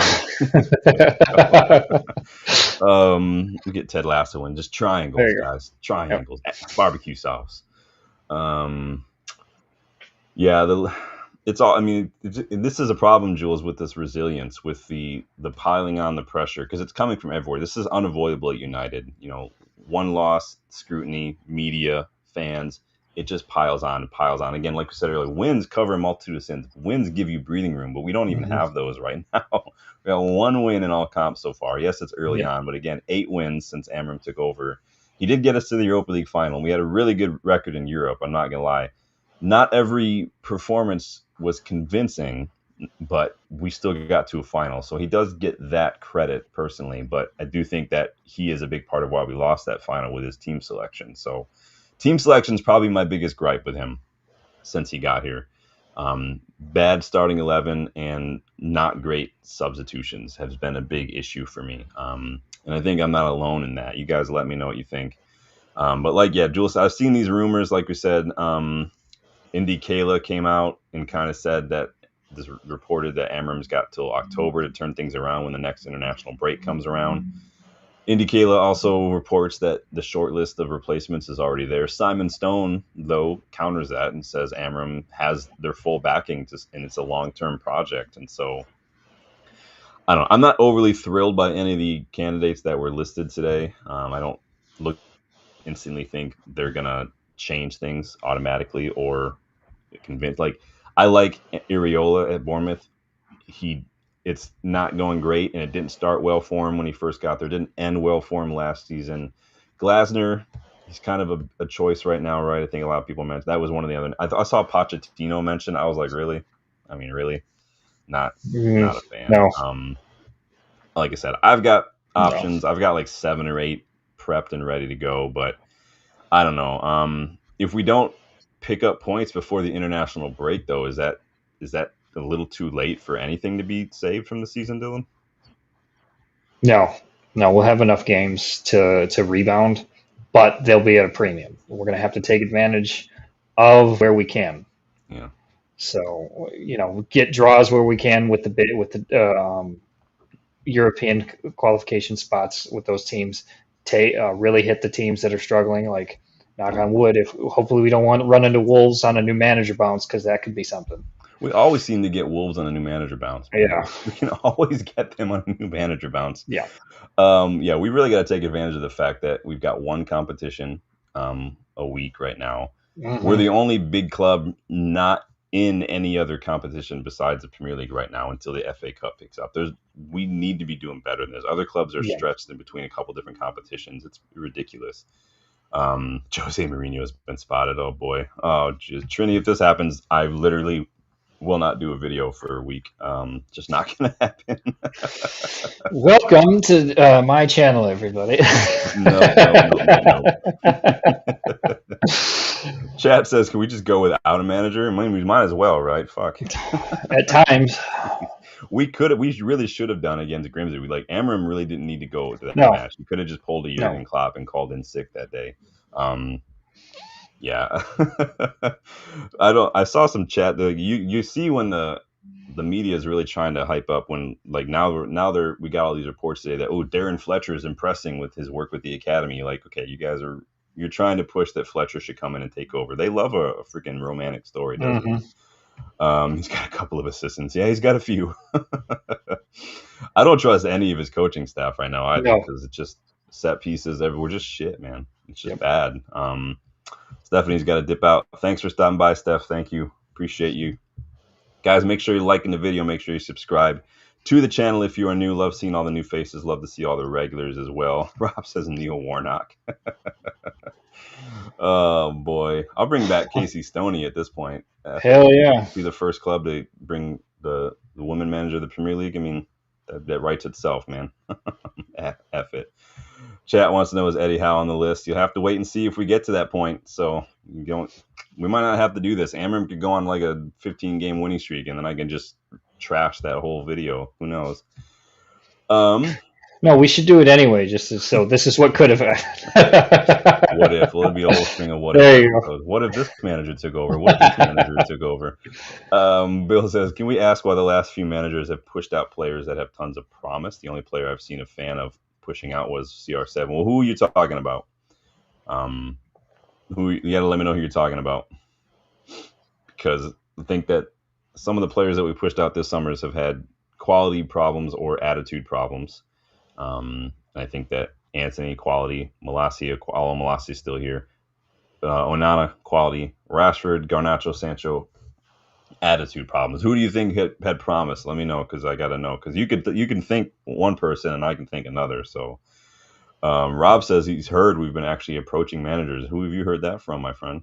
We get Ted Lasso and just There triangles, you go. guys. Yep. Triangles, barbecue sauce. Um, yeah, it's all. I mean, this is a problem, Jules, with this resilience, with the piling on the pressure, because it's coming from everywhere. This is unavoidable at United. One loss, scrutiny, media, fans. It just piles on and piles on. Again, like we said earlier, wins cover a multitude of sins. Wins give you breathing room, but we don't even Mm-hmm. have those right now. We got 1 win in all comps so far. Yes, it's early Yep. on, but again, 8 wins since Amorim took over. He did get us to the Europa League final. We had a really good record in Europe. I'm not gonna lie. Not every performance was convincing, but we still got to a final. So he does get that credit personally, but I do think that he is a big part of why we lost that final with his team selection. So team selection is probably my biggest gripe with him since he got here. Bad starting 11 and not great substitutions has been a big issue for me. And I think I'm not alone in that. You guys let me know what you think. But like, yeah, Jules, I've seen these rumors, like we said. Indy Kayla came out and kind of said that this reported that Amorim's got till October to turn things around when the next international break comes around. Indy Kayla also reports that the short list of replacements is already there. Simon Stone, though, counters that and says Amorim has their full backing and it's a long-term project. And so, I don't know. I'm not overly thrilled by any of the candidates that were listed today. I don't look instantly think they're going to change things automatically or convinced. Like I like Iriola at Bournemouth. He It's not going great, and it didn't start well for him when he first got there. It didn't end well for him last season. Glasner, he's kind of a choice right now, right? I think a lot of people mentioned that was one of the other. I saw Pochettino mentioned. I was like, really? I mean, really? Not Mm, not a fan. no. Like I said, I've got No. options. I've got like 7 or 8 prepped and ready to go, but I don't know. If we don't pick up points before the international break, though, is that a little too late for anything to be saved from the season, Dylan? No. No. We'll have enough games to rebound, but they'll be at a premium. We're going to have to take advantage of where we can. Yeah, So get draws where we can with the European qualification spots with those teams. Really hit the teams that are struggling. Like knock on wood. If hopefully we don't want to run into Wolves on a new manager bounce because that could be something. we always seem to get Wolves on a new manager bounce, man. Yeah. We can always get them on a new manager bounce. Yeah. Yeah, we really got to take advantage of the fact that we've got one competition a week right now. We're Mm-hmm. the only big club not in any other competition besides the Premier League right now until the FA Cup picks up. We need to be doing better than this. Other clubs are Yeah. stretched in between a couple different competitions. It's ridiculous. Jose Mourinho has been spotted. Oh boy. Oh, geez. Trini, if this happens, I literally will not do a video for a week. Just not gonna happen. Welcome to my channel, everybody. No, no, no, no, no. Chat says, can we just go without a manager? I mean, we might as well, right? Fuck. At times. We really should have done against Grimsby. Amorim really didn't need to go to that No. match. He could have just pulled a No. Jurgen Klopp and called in sick that day. Yeah. I saw some chat. You see when the media is really trying to hype up when we got all these reports today that Darren Fletcher is impressing with his work with the academy. Like, okay, you're trying to push that Fletcher should come in and take over. They love a freaking romantic story, doesn't it? He's got a couple of assistants. Yeah, he's got a few. I don't trust any of his coaching staff right now either because it's just set pieces. We're just shit, man. It's just bad. Stephanie's got to dip out. Thanks for stopping by, Steph. Thank you. Appreciate you. Guys, make sure you're liking the video. Make sure you subscribe to the channel if you are new. Love seeing all the new faces. Love to see all the regulars as well. Rob says Neil Warnock. Oh, boy. I'll bring back Casey Stoney at this point. Hell yeah. Be the first club to bring the woman manager of the Premier League. I mean, that writes itself, man. F it. Chat wants to know, is Eddie Howe on the list? You'll have to wait and see if we get to that point. So we might not have to do this. Amorim could go on like a 15-game winning streak, and then I can just trash that whole video. Who knows? No, we should do it anyway. So this is what could have happened. What if? Well, it'd be a whole string of what there if. You go. What if this manager took over? What if this manager took over? Bill says, can we ask why the last few managers have pushed out players that have tons of promise? The only player I've seen a fan of pushing out was CR7. Well, who are you talking about? You got to let me know who you're talking about, because I think that some of the players that we pushed out this summer have had quality problems or attitude problems. I think that Anthony, quality. Malacia is still here. Onana, quality. Rashford, Garnacho, Sancho, attitude problems. Who do you think had promise? Let me know, because I got to know. Because you can think one person and I can think another. So Rob says he's heard we've been actually approaching managers. Who have you heard that from, my friend?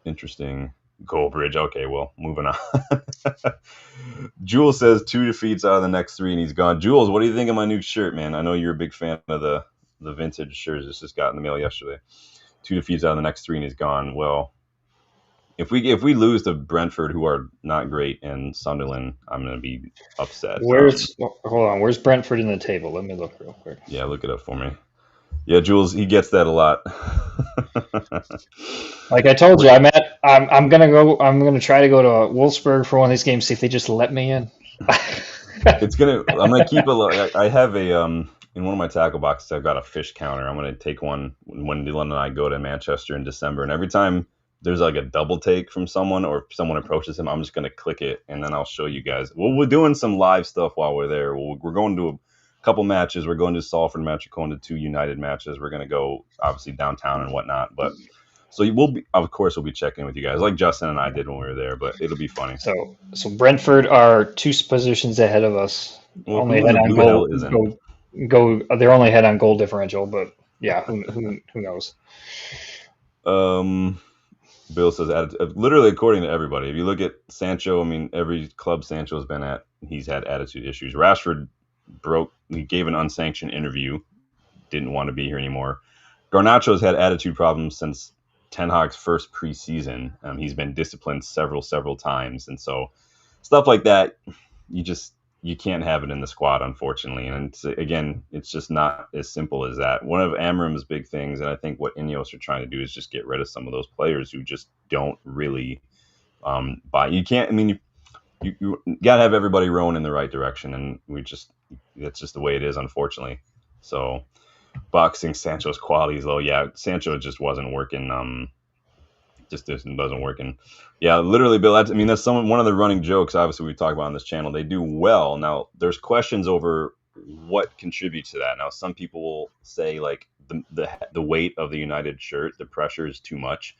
Interesting. Goldbridge. Okay, well, moving on. Jules says 2 defeats out of the next 3 and he's gone. Jules, what do you think of my new shirt, man? I know you're a big fan of the vintage shirts. This just got in the mail yesterday. 2 defeats out of the next 3 and he's gone. Well, if we lose to Brentford, who are not great, and Sunderland, I'm going to be upset. Hold on. Where's Brentford in the table? Let me look real quick. Yeah, look it up for me. Yeah, Jules, he gets that a lot. Like I told you, I'm gonna try to go to Wolfsburg for one of these games. See if they just let me in. I'm gonna keep it. I have a in one of my tackle boxes. I've got a fish counter. I'm gonna take one when Dylan and I go to Manchester in December, and every time there's like a double take from someone or someone approaches him, I'm just gonna click it, and then I'll show you guys. Well, we're doing some live stuff while we're there. We're going to a couple matches. We're going to Salford match. We're going to 2 United matches. We're going to go obviously downtown and whatnot. But so we'll be checking with you guys like Justin and I did when we were there. But it'll be funny. So Brentford are 2 positions ahead of us. Well, only head on goal. They're only head on goal differential. But yeah, who knows? Bill says, literally according to everybody, if you look at Sancho, I mean, every club Sancho's been at, he's had attitude issues. Rashford he gave an unsanctioned interview, didn't want to be here anymore. Garnacho's had attitude problems since Ten Hag's first preseason. He's been disciplined several times, and so stuff like that, you can't have it in the squad, unfortunately. And it's just not as simple as that. One of Amorim's big things, and I think what Ineos are trying to do, is just get rid of some of those players who just don't really buy. You can't. I mean, you gotta have everybody rowing in the right direction, and that's just the way it is, unfortunately. So, boxing Sancho's quality is low. Yeah, Sancho just wasn't working. Just doesn't work. And yeah, literally, Bill. That's one of the running jokes. Obviously, we talk about on this channel. They do well. Now, there's questions over what contributes to that. Now, some people will say like the weight of the United shirt, the pressure is too much.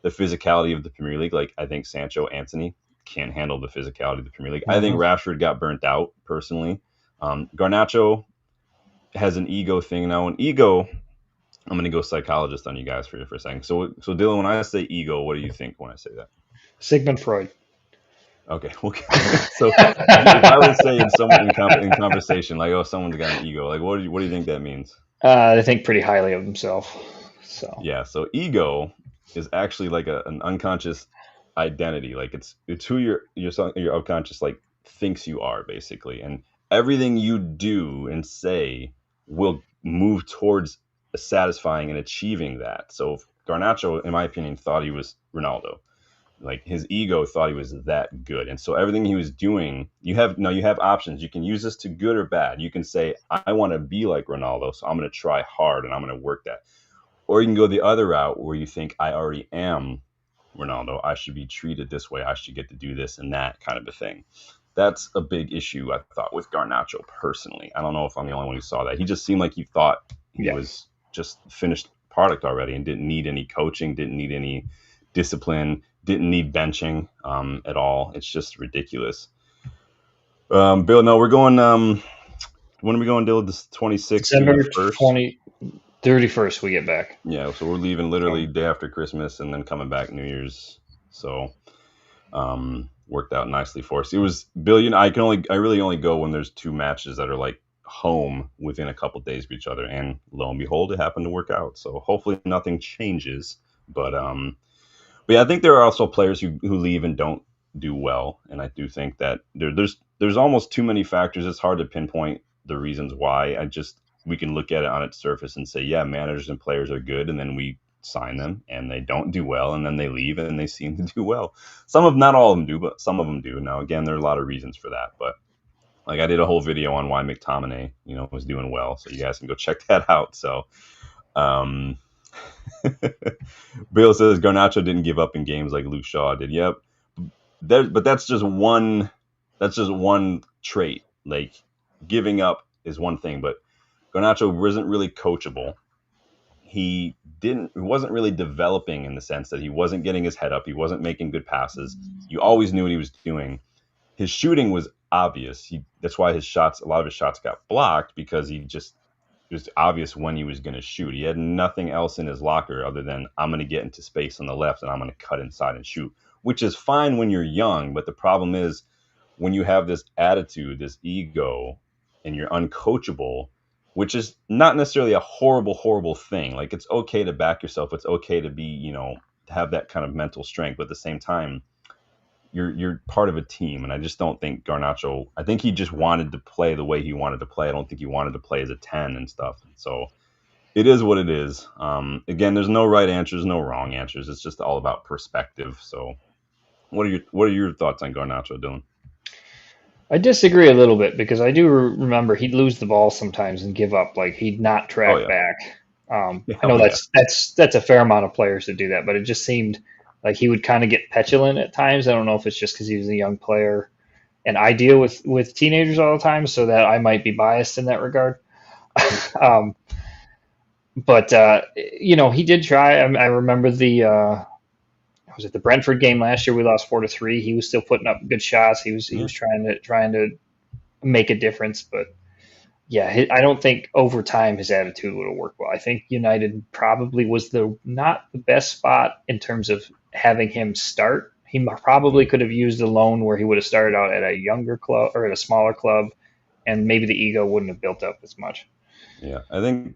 The physicality of the Premier League, like I think Sancho, Anthony can't handle the physicality of the Premier League. Mm-hmm. I think Rashford got burnt out personally. Garnacho has an ego thing now. An ego, I'm going to go psychologist on you guys for a second. So Dylan, when I say ego, what do you think when I say that? Sigmund Freud. Okay. So if I would say in conversation, like, oh, someone's got an ego, like, what do you think that means? They think pretty highly of themselves. So Yeah, so ego is actually like an unconscious identity. Like it's who your unconscious like thinks you are basically, and everything you do and say will move towards satisfying and achieving that. So Garnacho, in my opinion, thought he was Ronaldo. Like his ego thought he was that good, and so everything he was doing, you have options. You can use this to good or bad. You can say, I want to be like Ronaldo, so I'm going to try hard and I'm going to work that. Or you can go the other route where you think, I already am Ronaldo. I should be treated this way. I should get to do this and that kind of a thing. That's a big issue, I thought, with Garnacho personally. I don't know if I'm the only one who saw that. He just seemed like he thought he yeah, was just finished product already and didn't need any coaching, didn't need any discipline, didn't need benching at all. It's just ridiculous. Bill, no, we're going. When are we going, Bill? This 26th through the December 1st? 31st we get back. Yeah, so we're leaving literally day after Christmas and then coming back New Year's. So worked out nicely for us. It was billion. I really only go when there's two matches that are like home within a couple days of each other, and lo and behold, it happened to work out. So hopefully nothing changes. But yeah, I think there are also players who leave and don't do well, and I do think that there's almost too many factors. It's hard to pinpoint the reasons why. We can look at it on its surface and say, yeah, managers and players are good, and then we sign them and they don't do well, and then they leave and they seem to do well. Some of Not all of them do, but some of them do. Now, again, there are a lot of reasons for that, but like I did a whole video on why McTominay, was doing well, so you guys can go check that out. So, um, Bill says Garnacho didn't give up in games like Luke Shaw did. Yep, but that's just one. That's just one trait. Like giving up is one thing, but Garnacho wasn't really coachable. He wasn't really developing in the sense that he wasn't getting his head up. He wasn't making good passes. You always knew what he was doing. His shooting was obvious. That's why a lot of his shots got blocked, because it was obvious when he was going to shoot. He had nothing else in his locker other than, I'm going to get into space on the left and I'm going to cut inside and shoot, which is fine when you're young. But the problem is when you have this attitude, this ego, and you're uncoachable, which is not necessarily a horrible, horrible thing. Like it's okay to back yourself. It's okay to be, to have that kind of mental strength. But at the same time, you're part of a team, and I just don't think Garnacho. I think he just wanted to play the way he wanted to play. I don't think he wanted to play as a 10 and stuff. So it is what it is. Again, there's no right answers, no wrong answers. It's just all about perspective. So, what are your thoughts on Garnacho, Dylan? I disagree a little bit because I do remember he'd lose the ball sometimes and give up. Like he'd not Oh track yeah, back. I know hell yeah, that's a fair amount of players to do that, but it just seemed like he would kind of get petulant at times. I don't know if it's just because he was a young player, and I deal with teenagers all the time, so that I might be biased in that regard. um, but he did try. I remember was it the Brentford game last year? We lost 4-3. He was still putting up good shots. He yeah. was trying to make a difference, but yeah, I don't think over time his attitude would have worked well. I think United probably was not the best spot in terms of having him start. He probably could have used a loan where he would have started out at a younger club or at a smaller club, and maybe the ego wouldn't have built up as much. Yeah, I think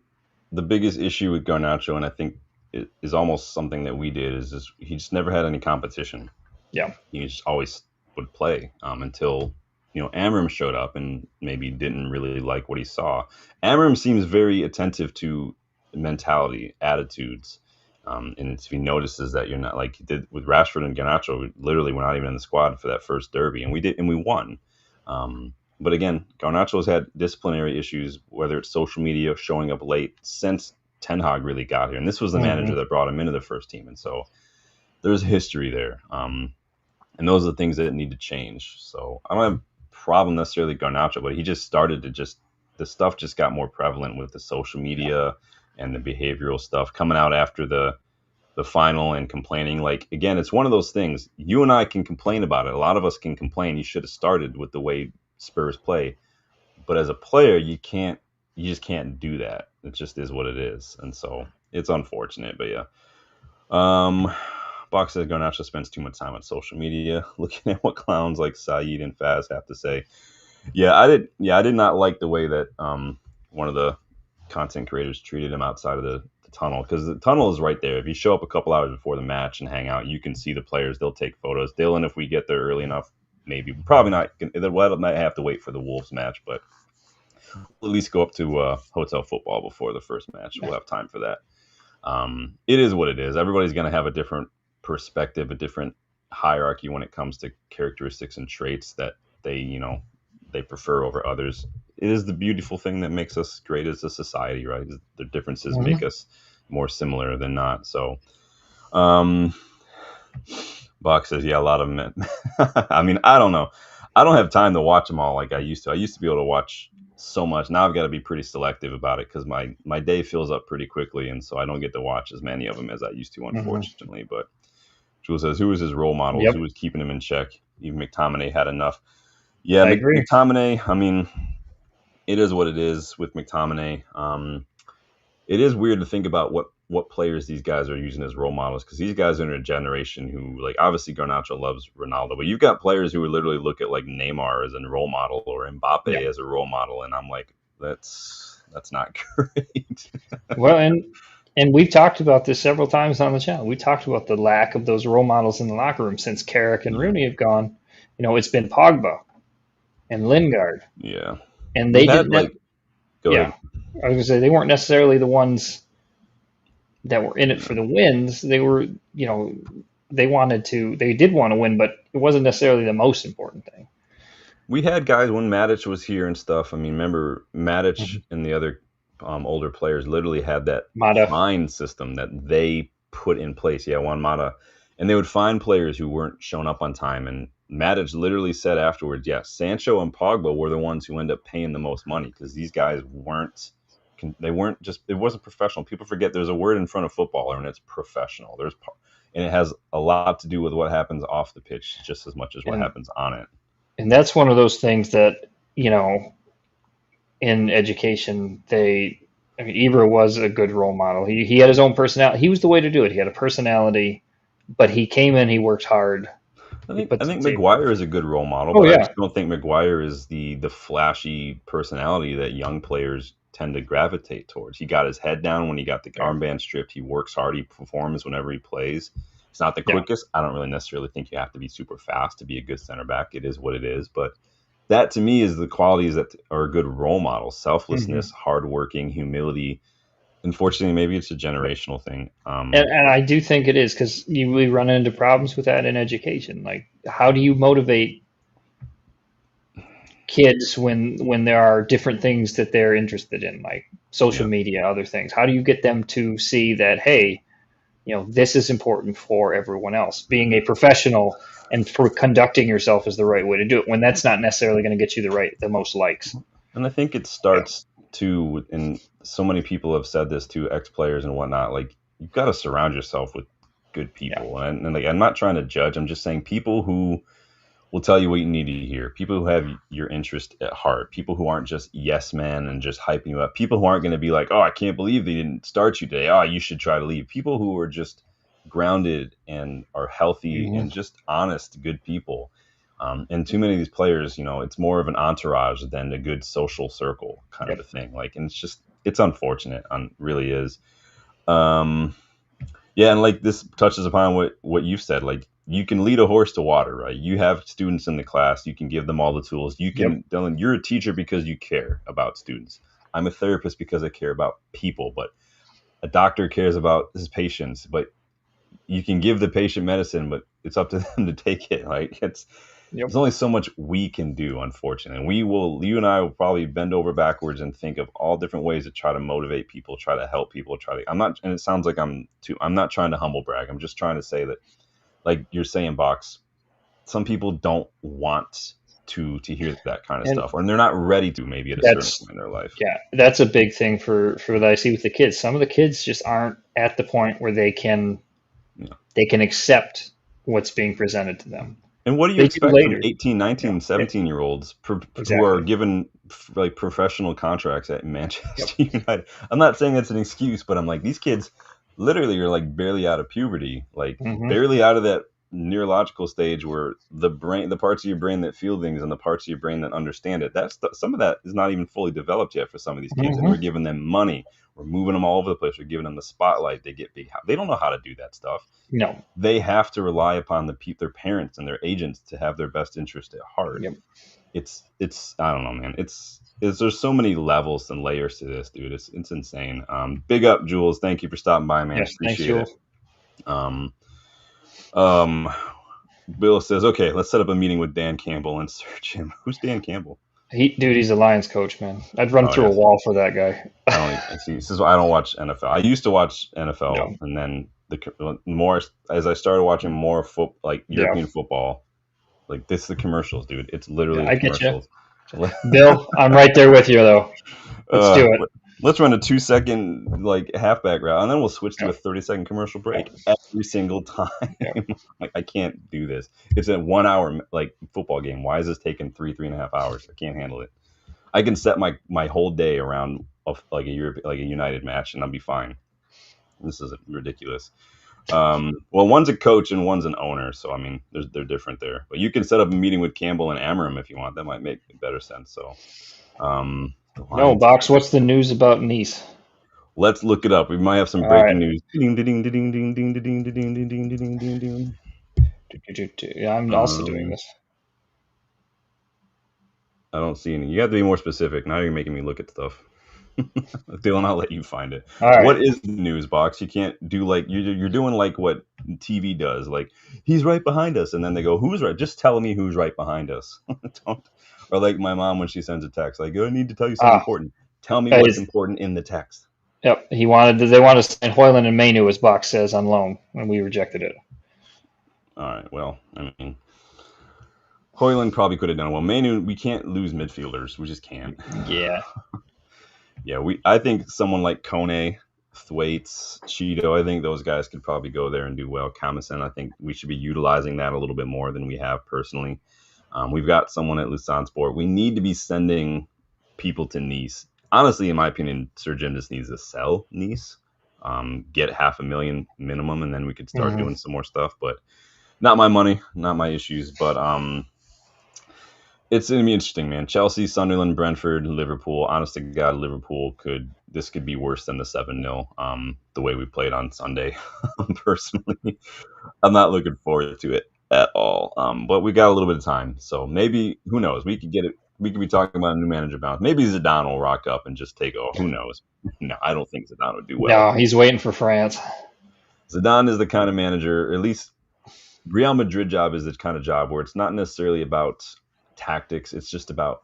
the biggest issue with Garnacho, and I think it is almost something that we did, is just, he just never had any competition. Yeah, He just always would play until Amorim showed up and maybe didn't really like what he saw. Amorim seems very attentive to mentality, attitudes, and if he notices that you're not, like he did with Rashford and Garnacho, literally we're not even in the squad for that first derby, and we won. But again, Garnacho's had disciplinary issues, whether it's social media, showing up late, since Ten Hag really got here, and this was the manager hmm that brought him into the first team, and so there's history there. And those are the things that need to change. So I don't have a problem necessarily with Garnacho, but he just started to the stuff just got more prevalent with the social media and the behavioral stuff coming out after the final and complaining. Like again, it's one of those things. You and I can complain about it. A lot of us can complain. You should have started with the way Spurs play, but as a player, you can't. You just can't do that. It just is what it is, and so it's unfortunate. But yeah. Box says Garnacho spends too much time on social media, looking at what clowns like Saeed and Faz have to say. Yeah, I did. Yeah, I did not like the way that one of the content creators treated him outside of the tunnel, because the tunnel is right there. If you show up a couple hours before the match and hang out, you can see the players. They'll take photos. Dylan, if we get there early enough, maybe probably not. We'll might have to wait for the Wolves match, but we'll at least go up to hotel football before the first match. We'll have time for that. It is what it is. Everybody's going to have a different perspective, a different hierarchy when it comes to characteristics and traits that they prefer over others. It is the beautiful thing that makes us great as a society, right? The differences make us more similar than not. So, Bach says, yeah, a lot of men. I mean, I don't know. I don't have time to watch them all like I used to. I used to be able to watch so much. Now I've got to be pretty selective about it because my day fills up pretty quickly, and so I don't get to watch as many of them as I used to, unfortunately. But Jules says, who was his role models? Yep. Who was keeping him in check? Even McTominay had enough. Yeah, I agree. McTominay, I mean, it is what it is with McTominay. It is weird to think about what players these guys are using as role models, because these guys are in a generation who, like, obviously Garnacho loves Ronaldo, but you've got players who would literally look at like Neymar as a role model or Mbappe as a role model, and I'm like, that's not great. Well, and we've talked about this several times on the channel. We talked about the lack of those role models in the locker room since Carrick and Rooney have gone. It's been Pogba and Lingard. Yeah. And they didn't. Go ahead. I was going to say they weren't necessarily the ones that were in it for the wins. They were, they did want to win, but it wasn't necessarily the most important thing. We had guys when Matic was here and stuff. I mean, remember Matic and the other older players literally had that fine system that they put in place. Yeah, Juan Mata. And they would find players who weren't showing up on time. And Matic literally said afterwards, yeah, Sancho and Pogba were the ones who ended up paying the most money because these guys it wasn't professional. People forget there's a word in front of footballer, and it's professional. And it has a lot to do with what happens off the pitch just as much as what happens on it. And that's one of those things that, in education, Ibra was a good role model. He had his own personality. He was the way to do it. He had a personality, but he came in, he worked hard. I think Maguire is a good role model, but I just don't think Maguire is the flashy personality that young players tend to gravitate towards. He got his head down when he got the armband stripped. He works hard. He performs whenever he plays. It's not the quickest. I don't really necessarily think you have to be super fast to be a good center back. It is what it is. But that, to me, is the qualities that are a good role model. Selflessness, hardworking, humility. Unfortunately, maybe it's a generational thing. And I do think it is, because we run into problems with that in education. Like, how do you motivate kids when there are different things that they're interested in, like social media, other things? How do you get them to see that, hey, this is important for everyone else? Being a professional and for conducting yourself is the right way to do it, when that's not necessarily going to get you the most likes. And I think it starts too, and so many people have said this to ex-players and whatnot, like, you've got to surround yourself with good people. And like, I'm not trying to judge. I'm just saying people who will tell you what you need to hear, people who have your interest at heart, people who aren't just yes men and just hyping you up, people who aren't going to be like, oh, I can't believe they didn't start you today, oh, you should try to leave. People who are just grounded and are healthy and just honest, good people. And too many of these players, it's more of an entourage than a good social circle kind of a thing. Like, and it's unfortunate, really is. And like, this touches upon what you've said. Like, you can lead a horse to water, right? You have students in the class. You can give them all the tools. You can, Dylan, you're a teacher because you care about students. I'm a therapist because I care about people, but a doctor cares about his patients. But you can give the patient medicine, but it's up to them to take it. Like, there's only so much we can do, unfortunately. And you and I will probably bend over backwards and think of all different ways to try to motivate people, try to help people, and it sounds like I'm not trying to humble brag. I'm just trying to say that, like you're saying, Box, some people don't want to hear that kind of stuff, or they're not ready to, maybe at a certain point in their life. Yeah, that's a big thing for that I see with the kids. Some of the kids just aren't at the point where they can accept what's being presented to them. And what do you expect from 18, 19, 17-year-olds who are given like professional contracts at Manchester United? I'm not saying that's an excuse, but I'm like, these kids literally are like barely out of puberty, like barely out of that neurological stage where the parts of your brain that feel things and the parts of your brain that understand it, some of that is not even fully developed yet for some of these kids. And we're giving them money. We're moving them all over the place. We're giving them the spotlight. They get big. They don't know how to do that stuff. No. They have to rely upon their parents and their agents to have their best interest at heart. Yep. It's I don't know, man. There's so many levels and layers to this, dude. It's insane. Big up, Jules. Thank you for stopping by, man. Yes, Appreciate it. Bill says, okay, let's set up a meeting with Dan Campbell and search him. Who's Dan Campbell? He's a Lions coach, man. I'd run through a wall for that guy. He says, I don't watch NFL. I used to watch NFL, and then the more as I started watching more European football, like this, the commercials, dude. It's literally the commercials. Get you. Bill, I'm right there with you, though. Let's do it. Let's run a 2-second halfback route, and then we'll switch to a 30-second commercial break every single time. I can't do this. It's a 1 hour football game. Why is this taking 3.5 hours? I can't handle it. I can set my whole day around a United match, and I'll be fine. This is ridiculous. Well, one's a coach and one's an owner, so I mean, they're different there. But you can set up a meeting with Campbell and Amorim if you want. That might make better sense. So. No, Box, what's the news about Nice? Let's look it up. We might have some breaking news. I'm also doing this. I don't see any. You have to be more specific. Now you're making me look at stuff. Dylan, I'll let you find it. Right. What is the news, Box? You can't do you're doing like what TV does. Like, he's right behind us. And then they go, who's right? Just tell me who's right behind us. Don't. Or like my mom when she sends a text, like, I need to tell you something important. Tell me what's important in the text. Yep. They wanted to sign Hoyland and Mainu, as Box says, on loan, and we rejected it. All right. Well, I mean, Hoyland probably could have done well. Mainu, we can't lose midfielders. We just can't. Yeah. Yeah. I think someone like Kone, Thwaites, Cheeto, I think those guys could probably go there and do well. Kamison, I think we should be utilizing that a little bit more than we have personally. We've got someone at Lausanne Sport. We need to be sending people to Nice. Honestly, in my opinion, Sir Jim just needs to sell Nice, get $500,000 minimum, and then we could start doing some more stuff. But not my money, not my issues. But it's going to be interesting, man. Chelsea, Sunderland, Brentford, Liverpool. Honest to God, Liverpool could be worse than the 7-0 the way we played on Sunday. Personally, I'm not looking forward to it at all. But we got a little bit of time, so maybe, who knows? We could get it. We could be talking about a new manager bounce. Maybe Zidane will rock up and just take over. Who knows? No, I don't think Zidane would do well. No, he's waiting for France. Zidane is the kind of manager, at least Real Madrid job is the kind of job where it's not necessarily about tactics. It's just about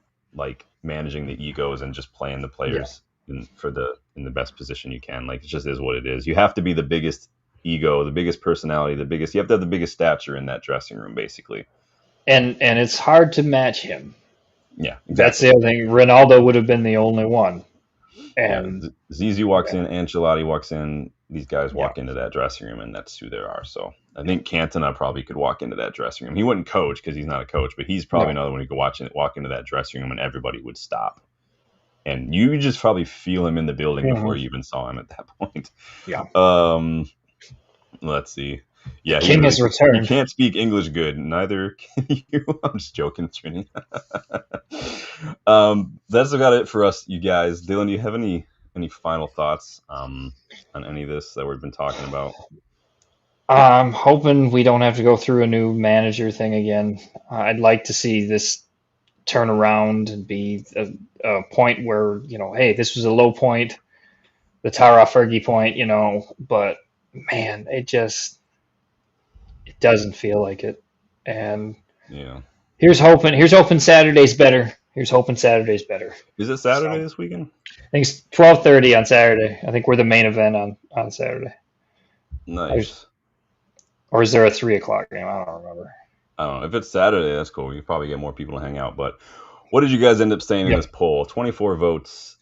managing the egos and just playing the players in the best position you can. It just is what it is. You have to be the biggest ego, the biggest personality, you have to have the biggest stature in that dressing room, basically. And it's hard to match him. Yeah, exactly. That's the other thing. Ronaldo would have been the only one. And Zizou walks in, Ancelotti walks in, these guys walk into that dressing room, and that's who they are. So I think Cantona probably could walk into that dressing room. He wouldn't coach because he's not a coach, but he's probably another one who could walk into that dressing room and everybody would stop. And you just probably feel him in the building before you even saw him at that point. Yeah. Let's see. Yeah, King has returned. You can't speak English good. Neither can you. I'm just joking, Trini. That's about it for us, you guys. Dylan, do you have any final thoughts on any of this that we've been talking about? I'm hoping we don't have to go through a new manager thing again. I'd like to see this turn around and be a point where, hey, this was a low point, the Tara Fergie point, but man, it doesn't feel like it. And here's hoping Saturday's better. Is it Saturday this weekend? I think it's 12:30 on Saturday. I think we're the main event on Saturday. Nice. Or is there a 3:00 game? I don't remember. I don't know. If it's Saturday, that's cool. You probably get more people to hang out. But what did you guys end up saying in this poll? 24 votes.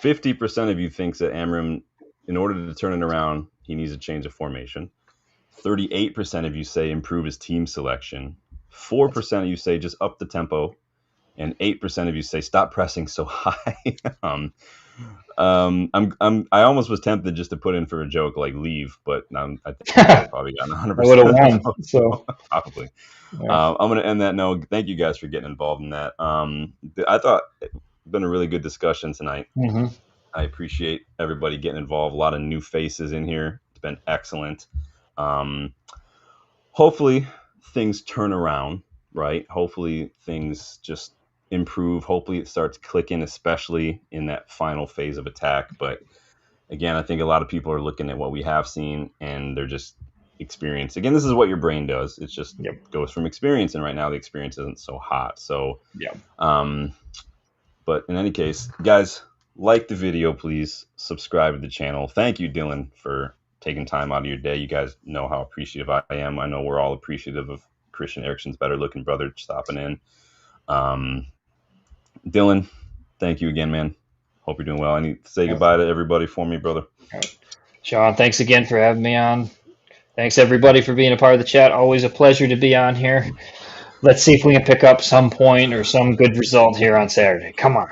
50% of you thinks that Amorim, in order to turn it around, he needs to change the formation. 38% of you say improve his team selection. 4% of you say just up the tempo. And 8% of you say stop pressing so high. I almost was tempted just to put in for a joke like leave, but I think I probably got 100%. I would have won. So probably. Yeah. I'm going to end that note. Thank you guys for getting involved in that. I thought it's been a really good discussion tonight. Mm-hmm. I appreciate everybody getting involved. A lot of new faces in here. It's been excellent. Um, Hopefully things turn around, right? Hopefully things just improve. Hopefully it starts clicking, especially in that final phase of attack. But again, I think a lot of people are looking at what we have seen and they're just experience. Again, this is what your brain does. It just Yep. goes from experience, and right now the experience isn't so hot. So, Yep. um, but in any case, guys, like the video, please subscribe to the channel. Thank you, Dylan, for taking time out of your day. You guys know how appreciative I am. I know we're all appreciative of Christian Eriksen's better looking brother stopping in. Um, Dylan, thank you again, man. Hope you're doing well. I need to say Yep. goodbye to everybody for me, brother. Yep. Sean, thanks again for having me on. Thanks everybody for being a part of the chat. Always a pleasure to be on here. Let's see if we can pick up some point or some good result here on Saturday. Come on.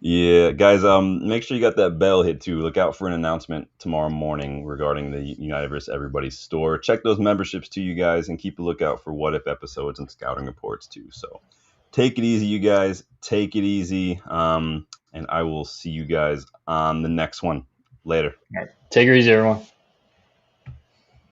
Yeah, guys, make sure you got that bell hit too. Look out for an announcement tomorrow morning regarding the United vs. Everybody store. Check those memberships too, you guys, and keep a lookout for what if episodes and scouting reports too. So take it easy, you guys. Take it easy. And I will see you guys on the next one. Later. All right. Take it easy, everyone.